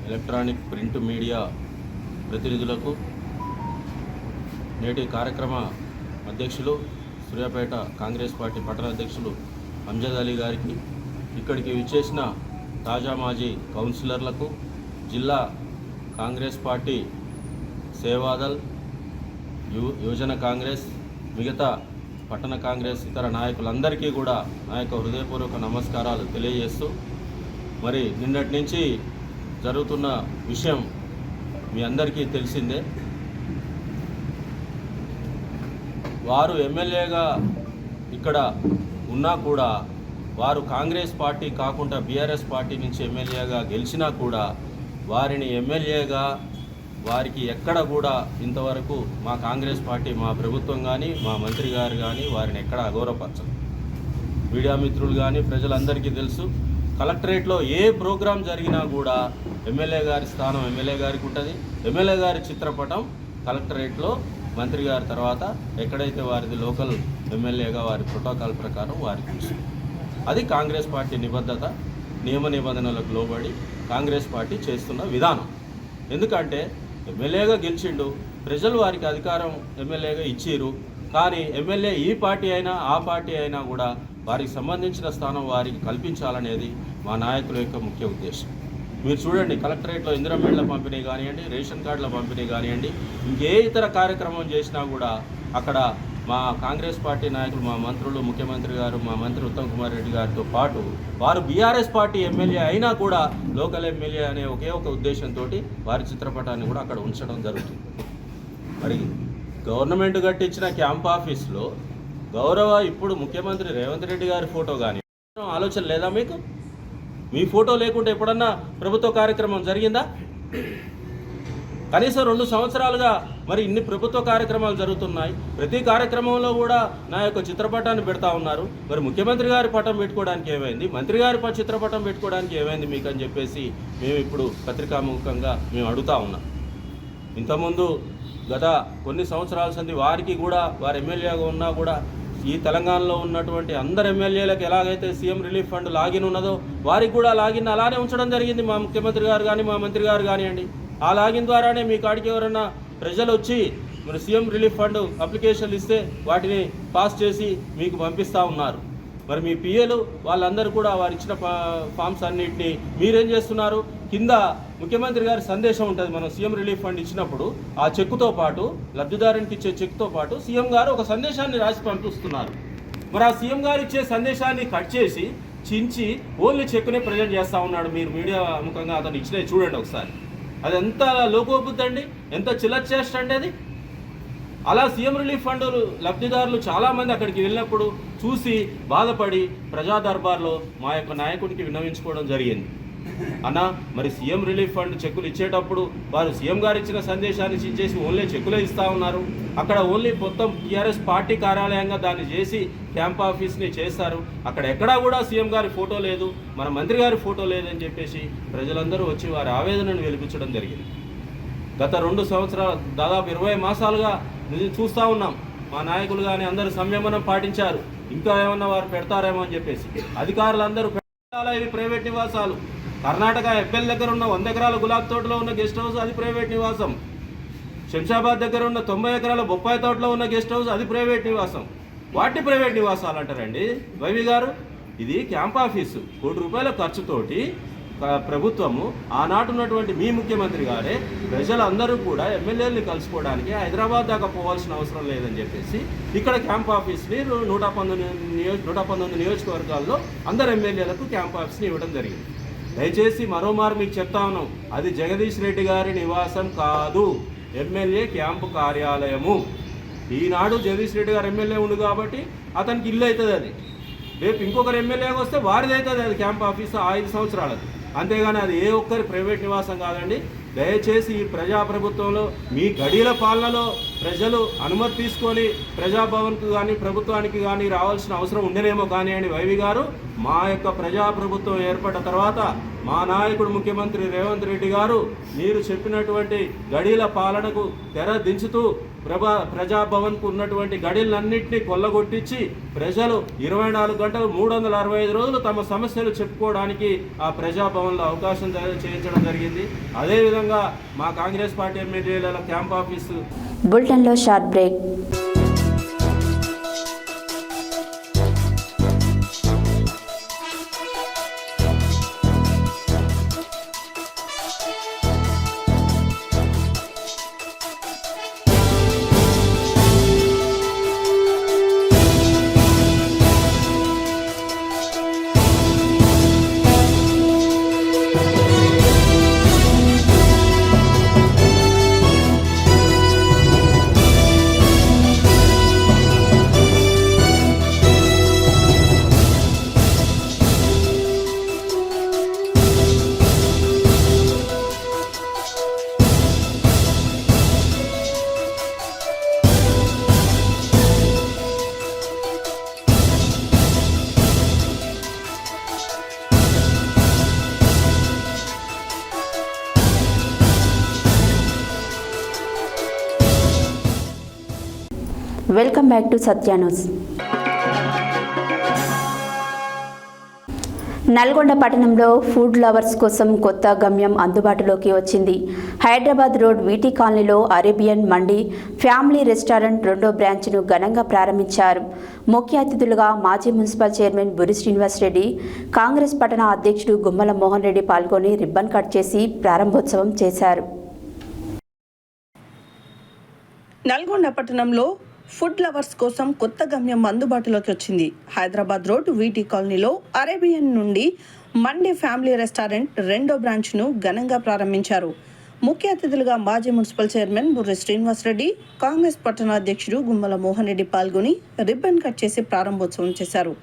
ఎలక్ట్రానిక్ ప్రింట్ మీడియా ప్రతినిధులకు, నేటి కార్యక్రమ అధ్యక్షులు సూర్యాపేట కాంగ్రెస్ పార్టీ పట్టణ అధ్యక్షులు అంజద్ అలీ గారికి, ఇక్కడికి విచ్చేసిన తాజా మాజీ కౌన్సిలర్లకు, జిల్లా కాంగ్రెస్ పార్టీ సేవాదల్, యువజన కాంగ్రెస్, మిగతా పట్టణ కాంగ్రెస్ ఇతర నాయకులందరికీ కూడా నా యొక్క హృదయపూర్వక నమస్కారాలు తెలియజేస్తూ, మరి నిన్నటి నుంచి జరుగుతున్న విషయం మీ అందరికీ తెలిసిందే. వారు ఎమ్మెల్యేగా ఇక్కడ ఉన్నా కూడా, వారు కాంగ్రెస్ పార్టీ కాకుండా బీఆర్ఎస్ పార్టీ నుంచి ఎమ్మెల్యేగా గెలిచినా కూడా, వారిని ఎమ్మెల్యేగా వారికి ఎక్కడ కూడా ఇంతవరకు మా కాంగ్రెస్ పార్టీ, మా ప్రభుత్వం కానీ, మా మంత్రి గారు కానీ వారిని ఎక్కడ అగౌరవపరచరు. మీడియా మిత్రులు కానీ ప్రజలందరికీ తెలుసు, కలెక్టరేట్లో ఏ ప్రోగ్రాం జరిగినా కూడా ఎమ్మెల్యే గారి స్థానం ఎమ్మెల్యే గారికి ఉంటుంది. ఎమ్మెల్యే గారి చిత్రపటం కలెక్టరేట్లో మంత్రి గారి తర్వాత ఎక్కడైతే వారిది లోకల్ ఎమ్మెల్యేగా వారి ప్రోటోకాల్ ప్రకారం వారికి ఉంటుంది. అది కాంగ్రెస్ పార్టీ నిబద్ధత. నియమ నిబంధనలకు లోబడి కాంగ్రెస్ పార్టీ చేస్తున్న విధానం. ఎందుకంటే ఎమ్మెల్యేగా గెలిచిండు, ప్రజలు వారికి అధికారం ఎమ్మెల్యేగా ఇచ్చిరు. కానీ ఎమ్మెల్యే ఈ పార్టీ అయినా ఆ పార్టీ అయినా కూడా వారికి సంబంధించిన స్థానం వారికి కల్పించాలనేది మా నాయకుల యొక్క ముఖ్య ఉద్దేశం. మీరు చూడండి, కలెక్టరేట్లో ఇందిరమేళ్ల పంపిణీ కానివ్వండి, రేషన్ కార్డుల పంపిణీ కానివ్వండి, ఇంకే ఇతర కార్యక్రమం చేసినా కూడా అక్కడ మా కాంగ్రెస్ పార్టీ నాయకులు, మా మంత్రులు, ముఖ్యమంత్రి గారు, మా మంత్రి ఉత్తమ్ కుమార్ రెడ్డి గారితో పాటు వారు బీఆర్ఎస్ పార్టీ ఎమ్మెల్యే అయినా కూడా లోకల్ ఎమ్మెల్యే అనే ఒకే ఒక ఉద్దేశంతో వారి చిత్రపటాన్ని కూడా అక్కడ ఉంచడం జరుగుతుంది. మరి గవర్నమెంట్ కట్టించిన క్యాంప్ ఆఫీస్లో గౌరవ ఇప్పుడు ముఖ్యమంత్రి రేవంత్ రెడ్డి గారి ఫోటో కానీ ఆలోచన లేదా మీకు? మీ ఫోటో లేకుంటే ఎప్పుడన్నా ప్రభుత్వ కార్యక్రమం జరిగిందా? కనీసం 2 సంవత్సరాలుగా మరి ఇన్ని ప్రభుత్వ కార్యక్రమాలు జరుగుతున్నాయి. ప్రతి కార్యక్రమంలో కూడా నా యొక్క చిత్రపటాన్ని పెడతా ఉన్నారు. మరి ముఖ్యమంత్రి గారి పటం పెట్టుకోవడానికి ఏమైంది, మంత్రి గారి చిత్రపటం పెట్టుకోవడానికి ఏమైంది మీకు అని చెప్పేసి మేము ఇప్పుడు పత్రికాముఖంగా మేము అడుగుతా ఉన్నాం. ఇంతకుముందు గత కొన్ని సంవత్సరాల సంది వారికి కూడా వారు ఎమ్మెల్యేగా ఉన్నా కూడా ఈ తెలంగాణలో ఉన్నటువంటి అందరు ఎమ్మెల్యేలకు ఎలాగైతే సీఎం రిలీఫ్ ఫండ్ లాగిన్ ఉన్నదో వారికి కూడా లాగిన్ అలానే ఉంచడం జరిగింది. మా ముఖ్యమంత్రి గారు కానీ మా మంత్రి గారు కానివ్వండి, ఆ లాగిన్ ద్వారానే మీ కాడికి ఎవరైనా ప్రజలు వచ్చి మరి సీఎం రిలీఫ్ ఫండ్ అప్లికేషన్లు ఇస్తే వాటిని పాస్ చేసి మీకు పంపిస్తూ ఉన్నారు. మరి మీ పిఏలు వాళ్ళందరూ కూడా వారు ఇచ్చిన ఫామ్స్ అన్నింటినీ మీరేం చేస్తున్నారు? కింద ముఖ్యమంత్రి గారి సందేశం ఉంటుంది. మనం సీఎం రిలీఫ్ ఫండ్ ఇచ్చినప్పుడు ఆ చెక్కుతో పాటు, లబ్ధిదారునికి ఇచ్చే చెక్తో పాటు సీఎం గారు ఒక సందేశాన్ని రాసి పంపిస్తున్నారు. మరి ఆ సీఎం గారు ఇచ్చే సందేశాన్ని కట్ చేసి చించి ఓన్లీ చెక్కునే ప్రజెంట్ చేస్తూ ఉన్నాడు. మీరు మీడియా ముఖంగా అతను ఇచ్చినవి చూడండి ఒకసారి. అది ఎంత లోకోబుద్ధి అండి, ఎంత చిల్లచేష్ట అండి అది. అలా సీఎం రిలీఫ్ ఫండ్ లబ్ధిదారులు చాలామంది అక్కడికి వెళ్ళినప్పుడు చూసి బాధపడి ప్రజా దర్బార్లో మా యొక్క నాయకుడికి విన్నవించుకోవడం జరిగింది. అన్న మరి సీఎం రిలీఫ్ ఫండ్ చెక్కులు ఇచ్చేటప్పుడు వారు సీఎం గారు ఇచ్చిన సందేశాన్ని చించేసి ఓన్లీ చెక్కులే ఇస్తూ ఉన్నారు. అక్కడ ఓన్లీ మొత్తం టీఆర్ఎస్ పార్టీ కార్యాలయంగా దాన్ని చేసి క్యాంప్ ఆఫీస్ని చేస్తారు. అక్కడ ఎక్కడా కూడా సీఎం గారి ఫోటో లేదు, మన మంత్రి గారి ఫోటో లేదని చెప్పేసి ప్రజలందరూ వచ్చి వారి ఆవేదనను వెలిపించడం జరిగింది. గత 2 సంవత్సరాలు దాదాపు 20 మాసాలుగా చూస్తూ ఉన్నాం. మా నాయకులు కానీ అందరూ సంయమనం పాటించారు. ఇంకా ఏమన్నా వారు పెడతారేమో అని చెప్పేసి అధికారులందరూ పెట్టాలా. ఇవి ప్రైవేట్ నివాసాలు. కర్ణాటక ఎబ్బెల్ దగ్గర ఉన్న 100 ఎకరాల గులాబ్ తోటలో ఉన్న గెస్ట్ హౌస్ అది ప్రైవేట్ నివాసం. శంషాబాద్ దగ్గర ఉన్న 90 ఎకరాల బొప్పాయి తోటలో ఉన్న గెస్ట్ హౌస్ అది ప్రైవేట్ నివాసం. వాటి ప్రైవేట్ నివాసాలు అంటారండి వైవి గారు? ఇది క్యాంప్ ఆఫీసు. ₹1 కోటి ఖర్చుతోటి ప్రభుత్వము ఆనాటి ఉన్నటువంటి మీ ముఖ్యమంత్రి గారే ప్రజలందరూ కూడా ఎమ్మెల్యేలని కలుసుకోవడానికి హైదరాబాద్ దాకా పోవాల్సిన అవసరం లేదని చెప్పేసి ఇక్కడ క్యాంప్ ఆఫీస్ని 119 నియోజకవర్గాల్లో అందరు ఎమ్మెల్యేలకు క్యాంప్ ఆఫీస్ని ఇవ్వడం జరిగింది. దయచేసి మరోమారు మీకు చెప్తా ఉన్నాం, అది జగదీష్ రెడ్డి గారి నివాసం కాదు, ఎమ్మెల్యే క్యాంపు కార్యాలయము. ఈనాడు జగదీష్ రెడ్డి గారు ఎమ్మెల్యే ఉండు కాబట్టి అతనికి ఇల్లు అవుతుంది. అది రేపు ఇంకొకరు ఎమ్మెల్యేగా వస్తే వారిది అవుతుంది అది క్యాంప్ ఆఫీస్ 5 సంవత్సరాలది. అంతేగాని అది ఏ ఒక్కరి ప్రైవేట్ నివాసం కాదండి. దయచేసి ఈ ప్రజాప్రభుత్వంలో మీ గడియల పాలనలో ప్రజలు అనుమతి తీసుకొని ప్రజాభవన్కు కానీ ప్రభుత్వానికి కానీ రావాల్సిన అవసరం ఉండేనేమో కానివ్వండి వైవి గారు. మా యొక్క ప్రజాప్రభుత్వం ఏర్పడిన తర్వాత మా నాయకుడు ముఖ్యమంత్రి రేవంత్ రెడ్డి గారు మీరు చెప్పినటువంటి గడియల పాలనకు తెర దించుతూ ప్రజాభవన్కు ఉన్నటువంటి గడియలన్నింటినీ కొల్లగొట్టించి ప్రజలు 24 గంటలు 365 రోజులు తమ సమస్యలు చెప్పుకోవడానికి ఆ ప్రజాభవన్లో అవకాశం చేయించడం జరిగింది. అదేవిధంగా మా కాంగ్రెస్ పార్టీ ఎమ్మెల్యేల క్యాంప్ ఆఫీసు. బులెటిన్లో short break. Welcome back to Satya news. Nalgonda పట్టణంలో ఫుడ్ లవర్స్ కోసం కొత్త గమ్యం అందుబాటులోకి వచ్చింది. హైదరాబాద్ రోడ్ వీటీ కాలనీలో అరేబియన్ మండి ఫ్యామిలీ రెస్టారెంట్ రెండో బ్రాంచ్ను ఘనంగా ప్రారంభించారు. ముఖ్య అతిథులుగా మాజీ మున్సిపల్ చైర్మన్ బురి శ్రీనివాస్ రెడ్డి, కాంగ్రెస్ పట్టణ అధ్యక్షుడు గుమ్మల మోహన్ రెడ్డి పాల్గొని రిబ్బన్ కట్ చేసి ప్రారంభోత్సవం చేశారు. నల్గొండ పట్టణంలో ఫుడ్ లవర్స్ కోసం కొత్త గమ్యం అందుబాటులోకి వచ్చింది. హైదరాబాద్ రోడ్ వీటీ కాలనీలో అరేబియన్ నుండి మండే ఫ్యామిలీ రెస్టారెంట్ రెండో బ్రాంచ్ను ఘనంగా ప్రారంభించారు. ముఖ్య అతిథులుగా మాజీ మున్సిపల్ చైర్మన్ బుర్రి శ్రీనివాస్ రెడ్డి, కాంగ్రెస్ పట్టణ అధ్యక్షుడు గుమ్మల మోహన్ రెడ్డి పాల్గొని రిబ్బన్ కట్ చేసి ప్రారంభోత్సవం చేశారు.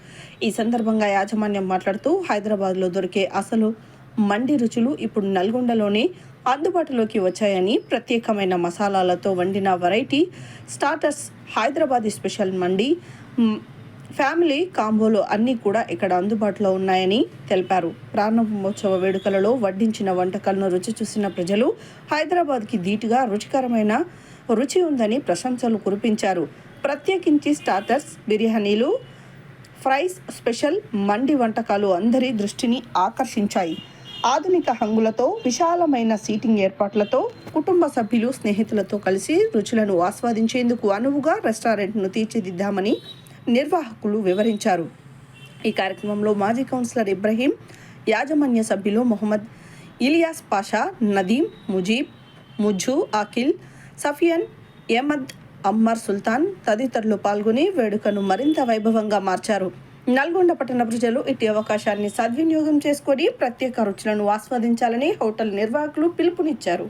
ఈ సందర్భంగా యాజమాన్యం మాట్లాడుతూ హైదరాబాద్లో దొరికే అసలు మండి రుచులు ఇప్పుడు నల్గొండలోనే అందుబాటులోకి వచ్చాయని, ప్రత్యేకమైన మసాలాలతో వండిన వెరైటీ స్టార్టర్స్, హైదరాబాదీ స్పెషల్ మండి, ఫ్యామిలీ కాంబోలు అన్నీ కూడా ఇక్కడ అందుబాటులో ఉన్నాయని తెలిపారు. ప్రారంభోత్సవ వేడుకలలో వడ్డించిన వంటకాలను రుచి చూసిన ప్రజలు హైదరాబాద్కి ధీటుగా రుచికరమైన రుచి ఉందని ప్రశంసలు కురిపించారు. ప్రత్యేకించి స్టార్టర్స్, బిర్యానీలు, ఫ్రైస్, స్పెషల్ మండి వంటకాలు అందరి దృష్టిని ఆకర్షించాయి. ఆధునిక హంగులతో, విశాలమైన సీటింగ్ ఏర్పాట్లతో కుటుంబ సభ్యులు, స్నేహితులతో కలిసి రుచులను ఆస్వాదించేందుకు అనువుగా రెస్టారెంట్ను తీర్చిదిద్దామని నిర్వాహకులు వివరించారు. ఈ కార్యక్రమంలో మాజీ కౌన్సిలర్ ఇబ్రహీం, యాజమాన్య సభ్యులు మొహమ్మద్ ఇలియాస్ పాషా, నదీం, ముజీబ్, ముజ్జు, అఖిల్, సఫియన్, ఎమద్, అమ్మర్ సుల్తాన్ తదితరులు పాల్గొని వేడుకను మరింత వైభవంగా మార్చారు. నల్గొండ పట్టణ ప్రజలు ఇట్టి అవకాశాన్ని సద్వినియోగం చేసుకొని ప్రత్యేక రుచులను ఆస్వాదించాలని హోటల్ నిర్వాహకులు పిలుపునిచ్చారు.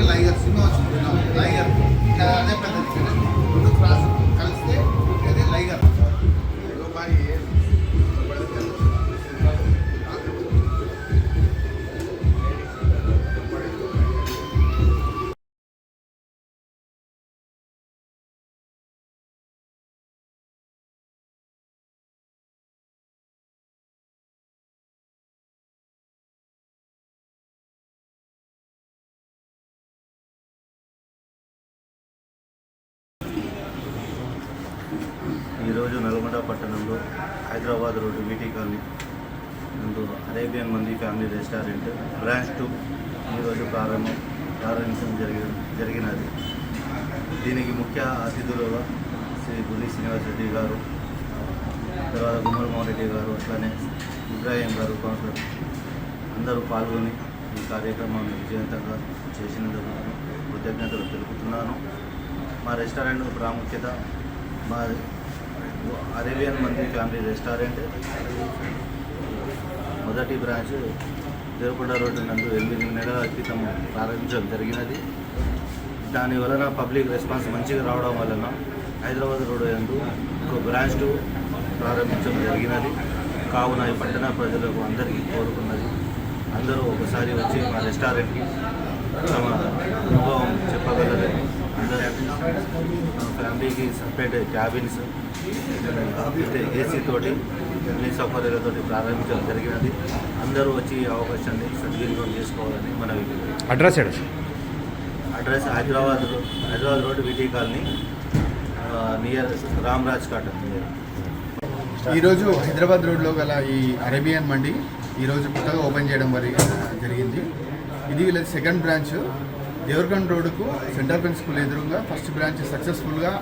లైగర్ సినిమా వచ్చింది, లైగర్ అదే పెద్ద క్రాస్ కలిస్తే లైగర్. ఈరోజు నల్గొండ పట్టణంలో హైదరాబాద్ రోడ్డు వీటీ కాలనీ నందు అరేబియన్ మంది ఫ్యామిలీ రెస్టారెంట్ బ్రాంచ్ 2 ఈరోజు ప్రారంభించడం జరిగినది. దీనికి ముఖ్య అతిథులుగా శ్రీ గురి శ్రీనివాస్ రెడ్డి గారు, తర్వాత గుమ్మల్ మోహన్ రెడ్డి గారు, అట్లానే ఇబ్రాహీం గారు, కౌన్సిలర్ అందరూ పాల్గొని ఈ కార్యక్రమాన్ని విజయవంతంగా చేసినందుకు కృతజ్ఞతలు తెలుపుతున్నాను. మా రెస్టారెంట్ ప్రాముఖ్యత, మా అరేబియన్ మంది ఫ్యామిలీ రెస్టారెంట్ మొదటి బ్రాంచ్ దేవకొండ రోడ్డు నందు 8 నెలల క్రితం ప్రారంభించడం జరిగినది. దాని వలన పబ్లిక్ రెస్పాన్స్ మంచిగా రావడం వలన హైదరాబాద్ రోడ్డు నందు ఇంకో బ్రాంచ్ 2 ప్రారంభించడం జరిగినది. కావున ఈ పట్టణ ప్రజలకు అందరికీ కోరుకున్నది, అందరూ ఒకసారి వచ్చి మా రెస్టారెంట్కి తమ అనుభవం చెప్పగలరని, అందరికీ ఫ్యామిలీకి సపరేట్ క్యాబిన్స్ ఏసీ తోటి అన్ని సౌకర్యాలతో ప్రారంభించడం జరిగినది. అందరూ వచ్చి ఈ అవకాశాన్ని సద్వినియోగం చేసుకోవాలని మనవి. Address Hyderabad road వీటీ colony near Ramraj cotton. ఈరోజు హైదరాబాద్ రోడ్లో గల ఈ అరేబియన్ మండి ఈరోజు కొత్తగా ఓపెన్ చేయడం జరిగింది. ఇది వీళ్ళ సెకండ్ బ్రాంచ్. దేవరకొండ రోడ్డుకు సెంట్రల్ ప్రిన్స్ స్కూల్ ఎదురుగా ఫస్ట్ బ్రాంచ్ సక్సెస్ఫుల్గా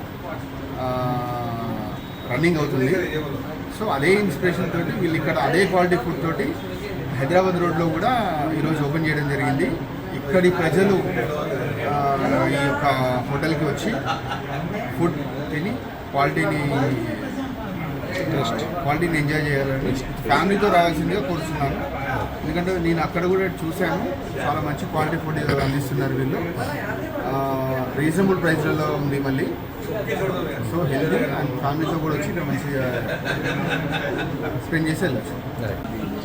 రన్నింగ్ అవుతుంది. సో అదే ఇన్స్పిరేషన్ తోటి వీళ్ళు ఇక్కడ అదే క్వాలిటీ ఫుడ్ తోటి హైదరాబాద్ రోడ్లో కూడా ఈరోజు ఓపెన్ చేయడం జరిగింది. ఇక్కడి ప్రజలు ఈ యొక్క హోటల్కి వచ్చి ఫుడ్ తిని క్వాలిటీని ఎంజాయ్ చేయాలని ఫ్యామిలీతో రావాల్సిందిగా కోరుతున్నాను. ఎందుకంటే నేను అక్కడ కూడా చూశాను, చాలా మంచి క్వాలిటీ ఫుడ్ అందిస్తున్నారు వీళ్ళు. రీజనబుల్ ప్రైస్లలో ఉంది మళ్ళీ. సో హెల్తీ అండ్ ఫ్యామిలీతో కూడా వచ్చి ఇక్కడ మంచిగా స్పెండ్ చేసి వెళ్ళచ్చు.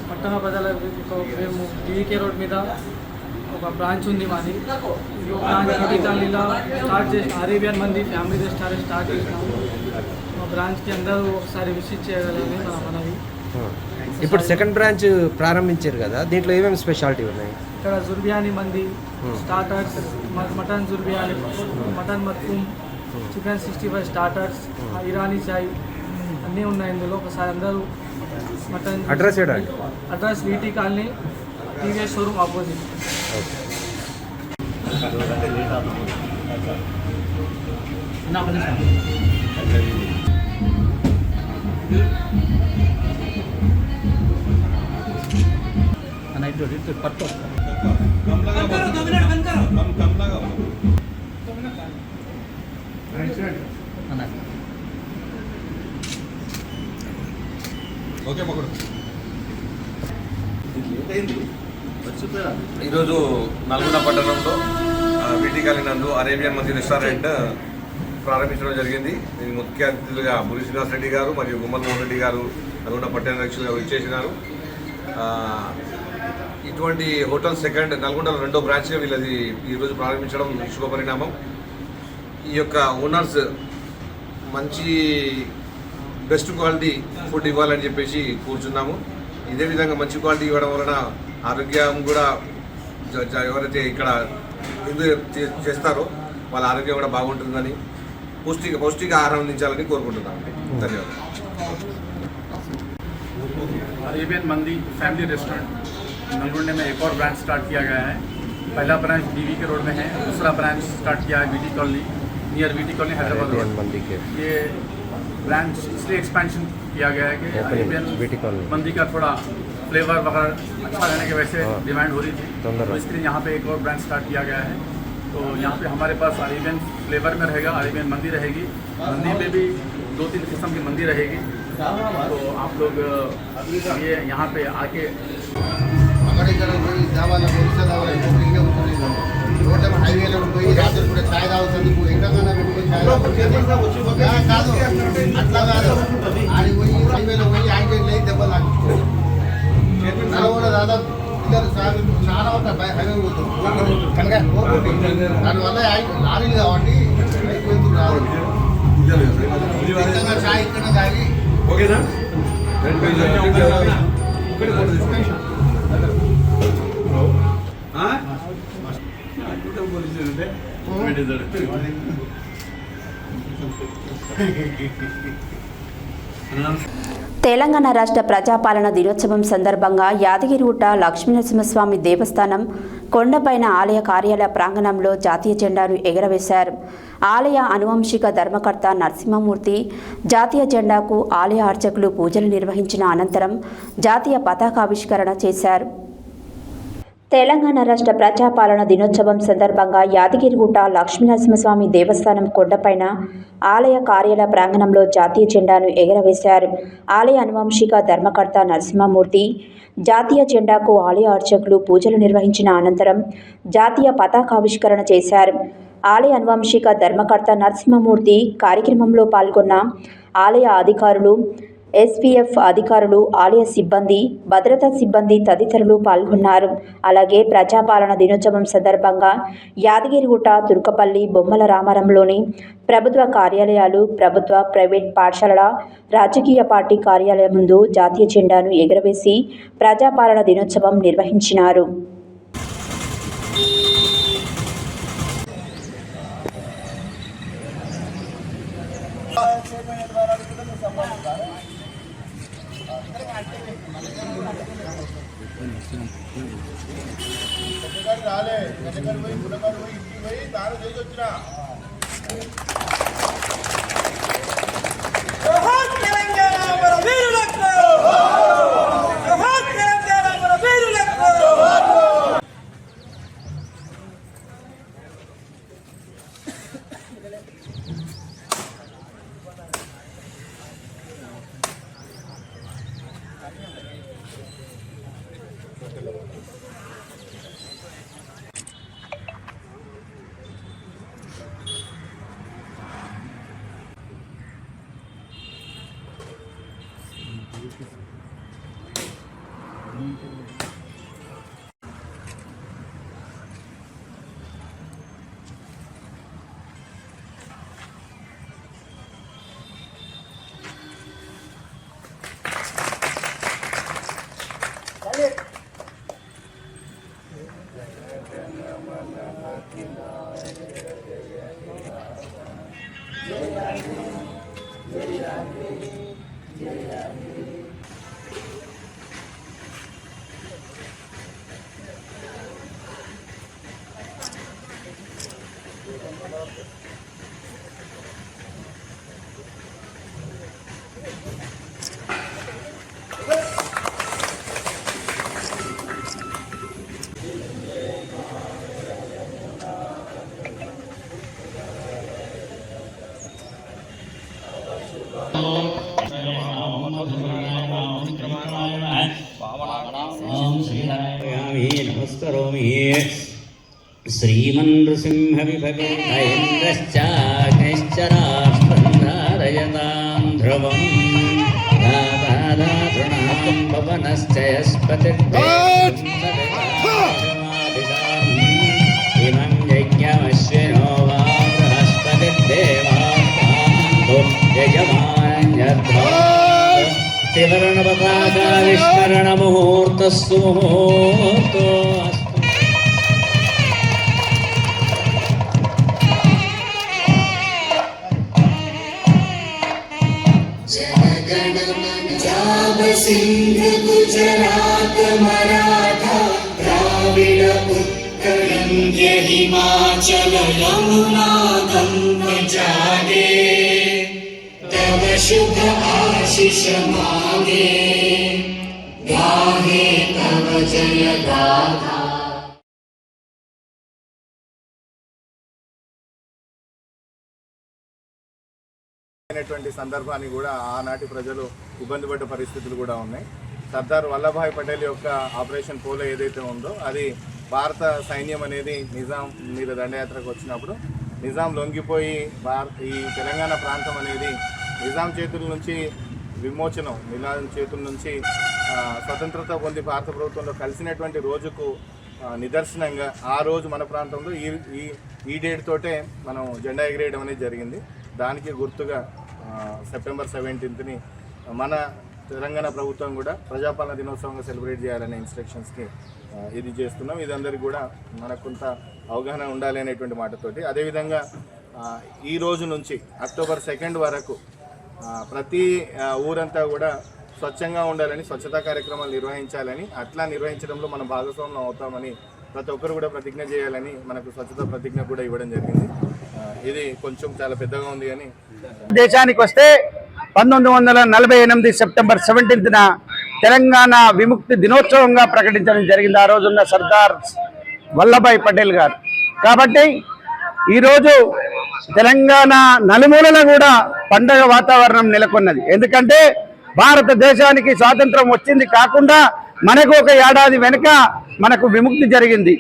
పట్టణ ప్రజలకు మేము టీవీకే రోడ్ మీద ఒక బ్రాంచ్ ఉంది మాది. ఈ బ్రాంచ్ కాలనీలో స్టార్ట్ చేసిన అరేబియన్ మంది ఫ్యామిలీ రెస్టారెంట్ స్టార్ట్ చేసినాము. మా బ్రాంచ్కి అందరూ ఒకసారి విజిట్ చేయగలని మన మనవి. ఇప్పుడు సెకండ్ బ్రాంచ్ ప్రారంభించారు కదా, దీంట్లో ఏమేమి స్పెషాలిటీ ఉన్నాయి? ఇక్కడ జుర్బియానీ మంది స్టార్టర్స్, మటన్ జుర్బియానీ, మటన్ మత్కూమ్, చికెన్ 65 స్టార్టర్స్, ఇరానీ చాయ్ అన్నీ ఉన్నాయి ఇందులో. ఒకసారి అందరూ మటన్. అడ్రస్ ఏంటండి? Address VT colony, TVS showroom opposite. ఈరోజు నల్గొండ పట్టణంలో వీటీ కాలనీ నందు అరేబియన్ మంది రెస్టారెంట్ ప్రారంభించడం జరిగింది. దీనికి ముఖ్య అతిథులుగా గురి శ్రీనివాస్ రెడ్డి గారు మరియు గుమ్మల్ మోహన్ రెడ్డి గారు నల్గొండ పట్టణ అధ్యక్షులుగా ఇచ్చేసినారు. ఇటువంటి హోటల్ సెకండ్ నల్గొండలో 2వ బ్రాంచ్గా వీళ్ళది ఈరోజు ప్రారంభించడం శుభపరిణామం. ఈ యొక్క ఓనర్స్ మంచి బెస్ట్ క్వాలిటీ ఫుడ్ ఇవ్వాలని చెప్పేసి కూర్చున్నాము. ఇదే విధంగా మంచి క్వాలిటీ ఇవ్వడం వలన ఆరోగ్యం కూడా ఎవరైతే ఇక్కడ చేస్తారో వాళ్ళ ఆరోగ్యం కూడా బాగుంటుందని, పౌష్టిక ఆహారం అందించాలని కోరుకుంటున్నామండి. ధన్యవాదాలు. अरेबियन मंदी फैमिली रेस्टोरेंट नलगुंडे में एक और ब्रांच स्टार्ट किया गया है. पहला ब्रांच डीवी के रोड में है, दूसरा ब्रांच स्टार्ट किया है VT colony, near VT colony Hyderabad road. ये ब्रांच इसलिए एक्सपेंशन किया गया है कि अरेबियन मंदी का थोड़ा फ्लेवर वगैरह अच्छा रहने की वजह से डिमांड हो रही थी, तो इसलिए यहाँ पे एक और ब्रांच स्टार्ट किया गया है. तो यहाँ पे हमारे पास अरेबियन फ्लेवर में रहेगा, अरेबियन मंदी रहेगी. मंदी में भी 2-3 किस्म की मंदी रहेगी. तो आप लोग ये यहाँ पे आके హైవేలో పోయి రాత్రి కూడా ఛాయ్ తాగుతుంది, ఎక్కడైనా పెట్టుకుని ఛాయ్ కాదు, అట్లా కాదు. ఆయన పోయి హైవేలో పోయి యాక్సిడెంట్ అయ్యి దెబ్బలు తాకించుకోవాలి. కూడా దాదాపు పిల్లలు చాలా ఉంటారు హైవే పోతుంది కనుక దానివల్ల లారీలు కాబట్టి అయిపోతుంది రాదు. ఛాయ్ ఇక్కడ తాగి ఓకేనా? తెలంగాణ రాష్ట్ర ప్రజాపాలన దినోత్సవం సందర్భంగా యాదగిరిగుట్ట లక్ష్మీనరసింహస్వామి దేవస్థానం కొండపైన ఆలయ కార్యాలయ ప్రాంగణంలో జాతీయ జెండాను ఎగురవేశారు. ఆలయ అనువంశిక ధర్మకర్త నరసింహమూర్తి జాతీయ జెండాకు ఆలయ అర్చకులు పూజలు నిర్వహించిన అనంతరం జాతీయ పతాకావిష్కరణ చేశారు. తెలంగాణ రాష్ట్ర ప్రజాపాలన దినోత్సవం సందర్భంగా యాదగిరిగుట్ట లక్ష్మీనరసింహస్వామి దేవస్థానం కొండపైన ఆలయ కార్యాలయ ప్రాంగణంలో జాతీయ జెండాను ఎగురవేశారు. ఆలయ అనువంశిక ధర్మకర్త నరసింహమూర్తి జాతీయ జెండాకు ఆలయ అర్చకులు పూజలు నిర్వహించిన అనంతరం జాతీయ పతాకావిష్కరణ చేశారు. ఆలయ అనువంశిక ధర్మకర్త నరసింహమూర్తి కార్యక్రమంలో పాల్గొన్న ఆలయ అధికారులు, ఎస్పీఎఫ్ అధికారులు, ఆలయ సిబ్బంది, భద్రతా సిబ్బంది తదితరులు పాల్గొన్నారు. అలాగే ప్రజాపాలన దినోత్సవం సందర్భంగా యాదగిరిగుట్ట, తుర్కపల్లి, బొమ్మల రామారంలోని ప్రభుత్వ కార్యాలయాలు, ప్రభుత్వ, ప్రైవేట్ పాఠశాలల, రాజకీయ పార్టీ కార్యాలయం ముందు జాతీయ జెండాను ఎగురవేసి ప్రజాపాలన దినోత్సవం నిర్వహించినారు. నమస్కరోమి. శ్రీమన్నృసింహవిభగైశ్చరాష్ట్రం ధారయతాం ధ్రువం దాదాతృణాం పవనశ్చయస్పతిర్దేవం యజ్ఞమశ్వినో వా బృహస్పతిర్దేవాస్తాంతో యజమాన్యధ్వో త్రివర్ణపతాకావిష్కరణముహూర్తస్సు ముహూర్తో సింధు గుజరాత మరాఠా ద్రావిడ ఉత్కళంద్య హిమాచల యమునా గంగా జాగే తవ శుభ ఆశిష మాగే గాహే తవ జయ గాథా. అనేటువంటి సందర్భాన్ని కూడా ఆనాటి ప్రజలు ఇబ్బంది పడ్డ పరిస్థితులు కూడా ఉన్నాయి. సర్దార్ వల్లభాయ్ పటేల్ యొక్క ఆపరేషన్ పోలో ఏదైతే ఉందో అది భారత సైన్యం అనేది నిజాం మీద దండయాత్రకు వచ్చినప్పుడు నిజాం లొంగిపోయి ఈ తెలంగాణ ప్రాంతం అనేది నిజాం చేతుల నుంచి విమోచనం, నిజాం చేతుల నుంచి స్వతంత్రత పొంది భారత ప్రభుత్వంలో కలిసినటువంటి రోజుకు నిదర్శనంగా ఆ రోజు మన ప్రాంతంలో ఈ డేట్ తోటే మనం జెండా ఎగిరేయడం అనేది జరిగింది. దానికి గుర్తుగా సెప్టెంబర్ 17ని మన తెలంగాణ ప్రభుత్వం కూడా ప్రజాపాలన దినోత్సవంగా సెలబ్రేట్ చేయాలనే ఇన్స్ట్రక్షన్స్కి ఇది చేస్తున్నాం. ఇది అందరికీ కూడా మనకు కొంత అవగాహన ఉండాలి అనేటువంటి మాటతోటి, అదేవిధంగా ఈ రోజు నుంచి అక్టోబర్ 2 వరకు ప్రతి ఊరంతా కూడా స్వచ్ఛంగా ఉండాలని, స్వచ్ఛతా కార్యక్రమాలు నిర్వహించాలని, అట్లా నిర్వహించడంలో మనం భాగస్వామ్యం అవుతామని ప్రతి ఒక్కరు కూడా ప్రతిజ్ఞ చేయాలని మనకు స్వచ్ఛత ప్రతిజ్ఞ కూడా ఇవ్వడం జరిగింది. ఇది కొంచెం చాలా పెద్దగా ఉంది కానీ దేశానికి వస్తే 1948 సెప్టెంబర్ 17న తెలంగాణ విముక్తి దినోత్సవంగా ప్రకటించడం జరిగింది. ఆ రోజున్న సర్దార్ వల్లభాయ్ పటేల్ గారు. కాబట్టి ఈరోజు తెలంగాణ నలుమూలల కూడా పండగ వాతావరణం నెలకొన్నది. ఎందుకంటే భారతదేశానికి స్వాతంత్రం వచ్చింది కాకుండా మనకు ఒక ఏడాది వెనుక మనకు విముక్తి జరిగింది.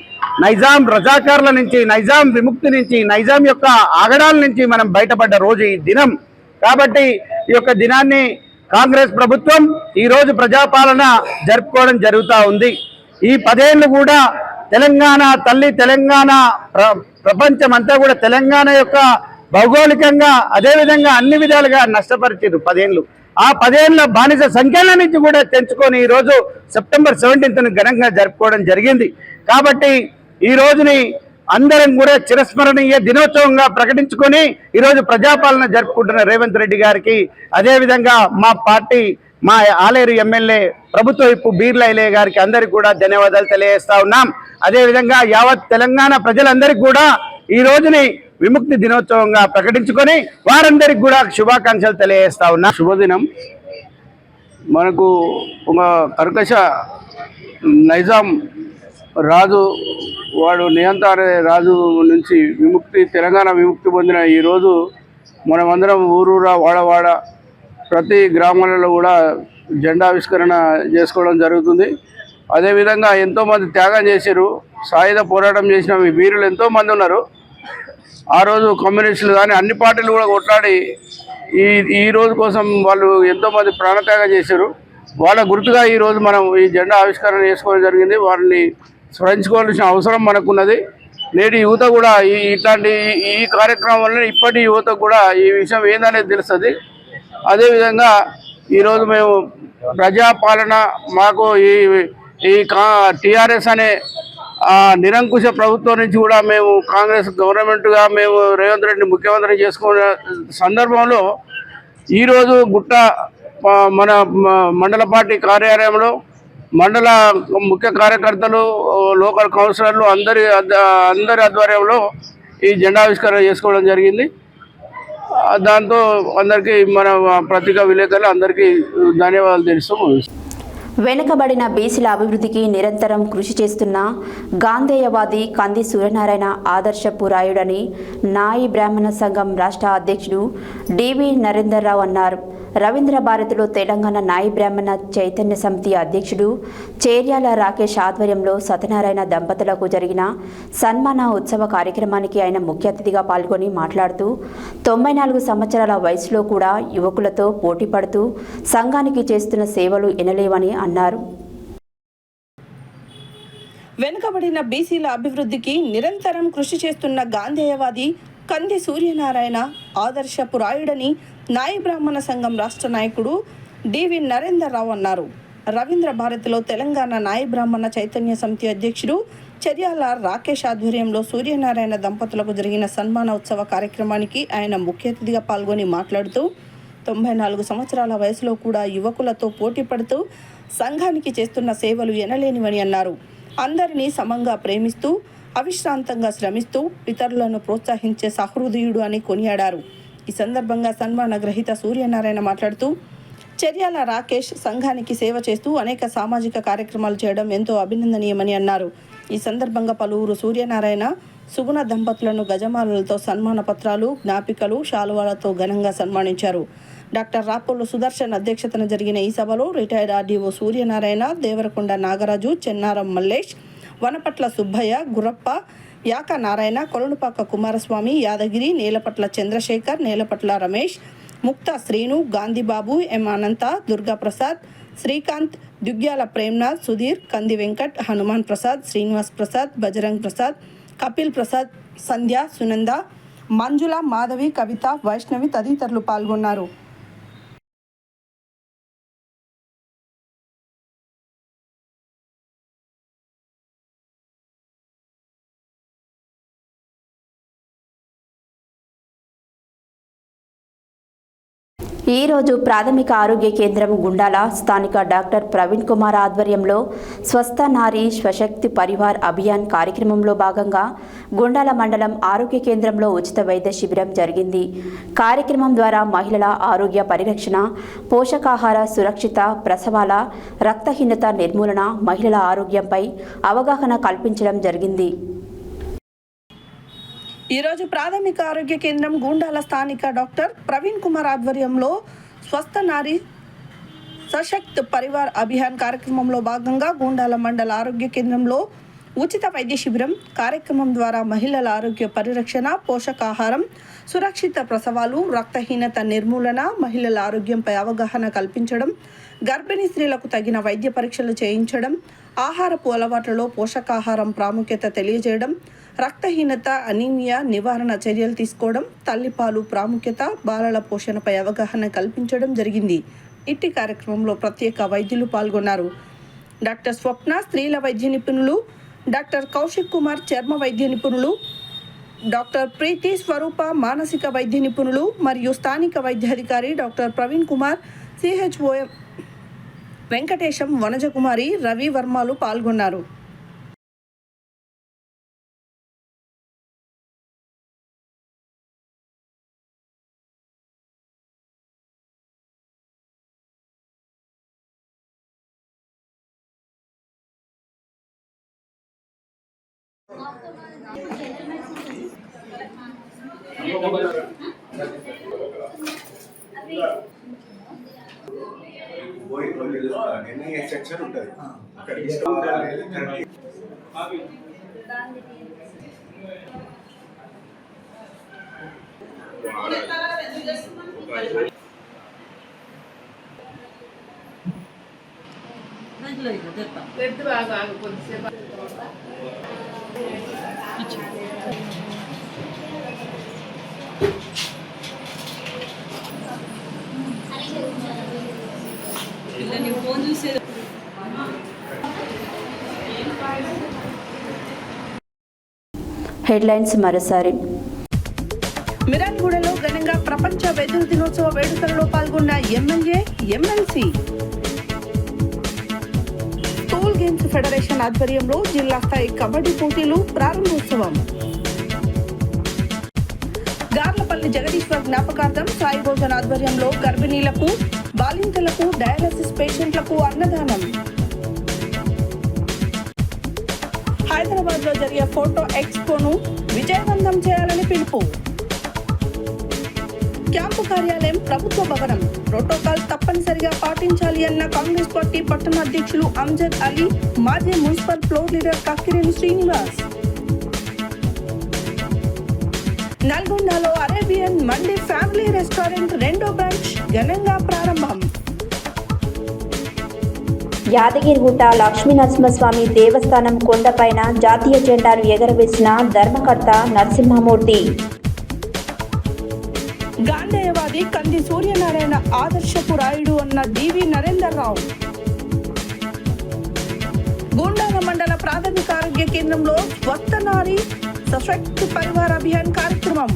నైజాం రజాకార్ల నుంచి, నైజాం విముక్తి నుంచి, నైజాం యొక్క ఆగడాల నుంచి మనం బయటపడ్డ రోజు ఈ దినం. కాబట్టి ఈ యొక్క దినాన్ని కాంగ్రెస్ ప్రభుత్వం ఈరోజు ప్రజాపాలన జరుపుకోవడం జరుగుతూ ఉంది. ఈ 10 ఏళ్ళు కూడా తెలంగాణ తల్లి, తెలంగాణ ప్రపంచం అంతా కూడా తెలంగాణ యొక్క భౌగోళికంగా అదేవిధంగా అన్ని విధాలుగా నష్టపరిచారు 10 ఏళ్ళు. ఆ 10 ఏళ్ళ బానిస సంఖ్యల నుంచి కూడా తెంచుకొని ఈరోజు సెప్టెంబర్ 17ను ఘనంగా జరుపుకోవడం జరిగింది. కాబట్టి ఈ రోజుని అందరం కూడా చిరస్మరణీయ దినోత్సవంగా ప్రకటించుకొని ఈరోజు ప్రజాపాలన జరుపుకుంటున్న రేవంత్ రెడ్డి గారికి, అదేవిధంగా మా పార్టీ మా ఆలేరు ఎమ్మెల్యే ప్రభుత్వ విప్పు బీర్లా ఐలయ్య గారికి అందరికీ కూడా ధన్యవాదాలు తెలియజేస్తా ఉన్నాం. అదేవిధంగా యావత్ తెలంగాణ ప్రజలందరికీ కూడా ఈ రోజుని విముక్తి దినోత్సవంగా ప్రకటించుకొని వారందరికీ కూడా శుభాకాంక్షలు తెలియజేస్తా ఉన్నా. శుభదినం. మనకు ఒక కర్కశ నైజాం రాజు, వాడు నియంత్రణ రాజు నుంచి తెలంగాణ విముక్తి పొందిన ఈరోజు మనమందరం ఊరూరా వాడవాడ ప్రతి గ్రామాలలో కూడా జెండావిష్కరణ చేసుకోవడం జరుగుతుంది. అదేవిధంగా ఎంతోమంది త్యాగం చేశారు, సాయుధ పోరాటం చేసిన వీరులు ఎంతోమంది ఉన్నారు. ఆ రోజు కమ్యూనిస్టులు కానీ అన్ని పార్టీలు కూడా కొట్లాడి ఈ రోజు కోసం వాళ్ళు ఎంతోమంది ప్రాణత్యాగం చేశారు. వాళ్ళ గుర్తుగా ఈరోజు మనం ఈ జెండా ఆవిష్కరణ చేసుకోవడం జరిగింది. వారిని స్మరించుకోవాల్సిన అవసరం మనకున్నది. నేటి యువత కూడా ఇట్లాంటి ఈ కార్యక్రమం వల్ల ఇప్పటి యువత కూడా ఈ విషయం ఏందనేది తెలుస్తుంది. అదేవిధంగా ఈరోజు మేము ప్రజాపాలన మాకు ఈ టీఆర్ఎస్ అనే నిరంకుశ ప్రభుత్వం నుంచి కూడా మేము కాంగ్రెస్ గవర్నమెంట్గా మేము రేవంత్ రెడ్డిని ముఖ్యమంత్రి చేసుకునే సందర్భంలో ఈరోజు మన మండల పార్టీ కార్యాలయంలో మండల ముఖ్య కార్యకర్తలు, లోకల్ కౌన్సిలర్లు అందరి ఆధ్వర్యంలో ఈ జెండావిష్కరణ చేసుకోవడం జరిగింది. దాంతో అందరికీ మన పత్రికా విలేకరులు అందరికీ ధన్యవాదాలు తెలుస్తూ వెనుకబడిన బీసీల అభివృద్ధికి నిరంతరం కృషి చేస్తున్న గాంధేయవాది కంది సూర్యనారాయణ ఆదర్శపురాయుడని నాయి బ్రాహ్మణ సంఘం రాష్ట్ర అధ్యక్షుడు డివి నరేందర్రావు అన్నారు. రవీంద్ర భారతిలో తెలంగాణ నాయి బ్రాహ్మణ చైతన్య సమితి అధ్యక్షుడు చేర్యాల రాకేష్ ఆధ్వర్యంలో సత్యనారాయణ దంపతులకు జరిగిన సన్మాన ఉత్సవ కార్యక్రమానికి ఆయన ముఖ్య అతిథిగా పాల్గొని మాట్లాడుతూ 94 సంవత్సరాల వయసులో కూడా యువకులతో పోటీ పడుతూ సంఘానికి చేస్తున్న సేవలు ఎనలేవని అన్నారు. వెనుకబడిన బీసీల అభివృద్ధికి నిరంతరం కృషి చేస్తున్న గాంధేయవాది కంది సూర్యనారాయణ ఆదర్శపురాయుడని నాయి బ్రాహ్మణ సంఘం రాష్ట్ర నాయకుడు డివి నరేందర్రావు అన్నారు. రవీంద్ర భారతిలో తెలంగాణ నాయి బ్రాహ్మణ చైతన్య సమితి అధ్యక్షుడు చర్యాల రాకేష్ ఆధ్వర్యంలో సూర్యనారాయణ దంపతులకు జరిగిన సన్మాన ఉత్సవ కార్యక్రమానికి ఆయన ముఖ్య అతిథిగా పాల్గొని మాట్లాడుతూ 94 సంవత్సరాల వయసులో కూడా యువకులతో పోటీ పడుతూ సంఘానికి చేస్తున్న సేవలు ఎనలేనివని అన్నారు. అందరినీ సమంగా ప్రేమిస్తూ అవిశ్రాంతంగా శ్రమిస్తూ ఇతరులను ప్రోత్సహించే సహృదయుడు అని కొనియాడారు. ఈ సందర్భంగా సన్మాన గ్రహీత సూర్యనారాయణ మాట్లాడుతూ చర్యాల రాకేష్ సంఘానికి సేవ చేస్తూ అనేక సామాజిక కార్యక్రమాలు చేయడం ఎంతో అభినందనీయమని అన్నారు. ఈ సందర్భంగా పలువురు సూర్యనారాయణ సుగుణ దంపతులను గజమాలలతో సన్మాన పత్రాలు, జ్ఞాపికలు, శాలువాలతో ఘనంగా సన్మానించారు. డాక్టర్ రాపోలు సుదర్శన్ అధ్యక్షతన జరిగిన ఈ సభలో రిటైర్డ్ ఆర్డీఓ సూర్యనారాయణ, దేవరకొండ నాగరాజు, చెన్నారం మల్లేష్, వనపట్ల సుబ్బయ్య, గురప్ప, యాక నారాయణ, కొలనుపాక కుమారస్వామి, యాదగిరి, నేలపట్ల చంద్రశేఖర్, నేలపట్ల రమేష్, ముక్తా శ్రీను, గాంధీబాబు, ఎం అనంత, దుర్గాప్రసాద్, శ్రీకాంత్, దుగ్గ్యాల ప్రేమ్నాథ్, సుధీర్, కంది వెంకట్, హనుమాన్ ప్రసాద్, శ్రీనివాస్ ప్రసాద్, బజరంగ్ ప్రసాద్, కపిల్ ప్రసాద్, సంధ్య, సునంద, మంజుల, మాధవి, కవిత, వైష్ణవి తదితరులు పాల్గొన్నారు. ఈరోజు ప్రాథమిక ఆరోగ్య కేంద్రం గుండాల స్థానిక డాక్టర్ ప్రవీణ్ కుమార్ ఆధ్వర్యంలో స్వస్థ నారీ స్వశక్తి పరివార్ అభియాన్ కార్యక్రమంలో భాగంగా గుండాల మండలం ఆరోగ్య కేంద్రంలో ఉచిత వైద్య శిబిరం జరిగింది. కార్యక్రమం ద్వారా మహిళల ఆరోగ్య పరిరక్షణ, పోషకాహార సురక్షిత, ప్రసవాల, రక్తహీనత నిర్మూలన, మహిళల ఆరోగ్యంపై అవగాహన కల్పించడం జరిగింది. ఈరోజు ప్రాథమిక ఆరోగ్య కేంద్రం గూండాల స్థానిక డాక్టర్ ప్రవీణ్ కుమార్ ఆధ్వర్యంలో స్వస్థ నారీ సశక్త్ పరివార్ అభియాన్ కార్యక్రమంలో భాగంగా గూండాల మండల ఆరోగ్య కేంద్రంలో ఉచిత వైద్య శిబిరం కార్యక్రమం ద్వారా మహిళల ఆరోగ్య పరిరక్షణ, పోషకాహారం, సురక్షిత ప్రసవాలు, రక్తహీనత నిర్మూలన, మహిళల ఆరోగ్యంపై అవగాహన కల్పించడం, గర్భిణీ స్త్రీలకు తగిన వైద్య పరీక్షలు చేయించడం, ఆహారపు అలవాట్లలో పోషకాహారం ప్రాముఖ్యత తెలియజేయడం, రక్తహీనత, అనీమియా నివారణ చర్యలు తీసుకోవడం, తల్లిపాలు ప్రాముఖ్యత, బాలల పోషణపై అవగాహన కల్పించడం జరిగింది. ఇట్టి కార్యక్రమంలో ప్రత్యేక వైద్యులు పాల్గొన్నారు. డాక్టర్ స్వప్న స్త్రీల వైద్య నిపుణులు, డాక్టర్ కౌశిక్ కుమార్ చర్మ వైద్య నిపుణులు, డాక్టర్ ప్రీతి స్వరూప మానసిక వైద్య నిపుణులు మరియు స్థానిక వైద్యాధికారి డాక్టర్ ప్రవీణ్ కుమార్, సిహెచ్ఓఎం వెంకటేశం, వనజకుమారి, రవి వర్మలు పాల్గొన్నారు. సెక్షన్ ఉంటుంది. హెడ్లైన్స్ మరోసారి. మిర్యాలగూడలో ఘనంగా ప్రపంచ వెదురు దినోత్సవ వేడుకల్లో పాల్గొన్న MLA, MLC. School games federation ఆధ్వర్యంలో జిల్లా స్థాయి కబడ్డీ పోటీలు ప్రారంభోత్సవం. గార్లపల్లి జగదీశ్వర్ జ్ఞాపకార్థం సాయి భోజన్ ఆధ్వర్యంలో గర్భిణీలకు, బాలింతలకు, డయాలసిస్ పేషెంట్లకు అన్నదానం. హైదరాబాద్ లో జరిగే ఫోటో ఎక్స్పోను విజయవంతం చేయాలని పిలుపు. క్యాంపు కార్యాలయం ప్రభుత్వ భవనం ప్రోటోకాల్ తప్పనిసరిగా పాటించాలి అన్న కాంగ్రెస్ పార్టీ పట్టణ అధ్యక్షులు అంజద్ అలీ, మాజీ municipal floor leader Kakkireni Srinivas. నల్గొండలో అరేబియన్ మండి ఫ్యామిలీ రెస్టారెంట్ 2వ బ్రాంచ్ ఘనంగా ప్రారంభం. యాదగిరిగుట్ట లక్ష్మీనరసింహస్వామి దేవస్థానం కొండపైన జాతీయ జెండాను ఎగరవేసిన ధర్మకర్త నరసింహమూర్తి. గాంధేయవాది కంది సూర్యనారాయణ ఆదర్శపు రాయుడు అన్న డివి నరేందర్ రావు. గూండాల మండల ప్రాథమిక ఆరోగ్య కేంద్రంలో స్వస్థ నారీ సశక్త్ పరివార్ అభియాన్ కార్యక్రమం.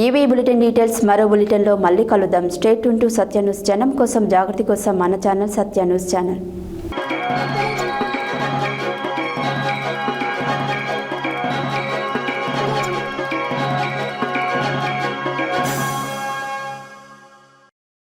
ఈవీ బులెటిన్ డీటెయిల్స్ మరో బులెటిన్లో మళ్ళీ కలుద్దాం. Stay tune to Satya news. జనం కోసం, జాగృతి కోసం మన ఛానల్ సత్య న్యూస్ ఛానల్.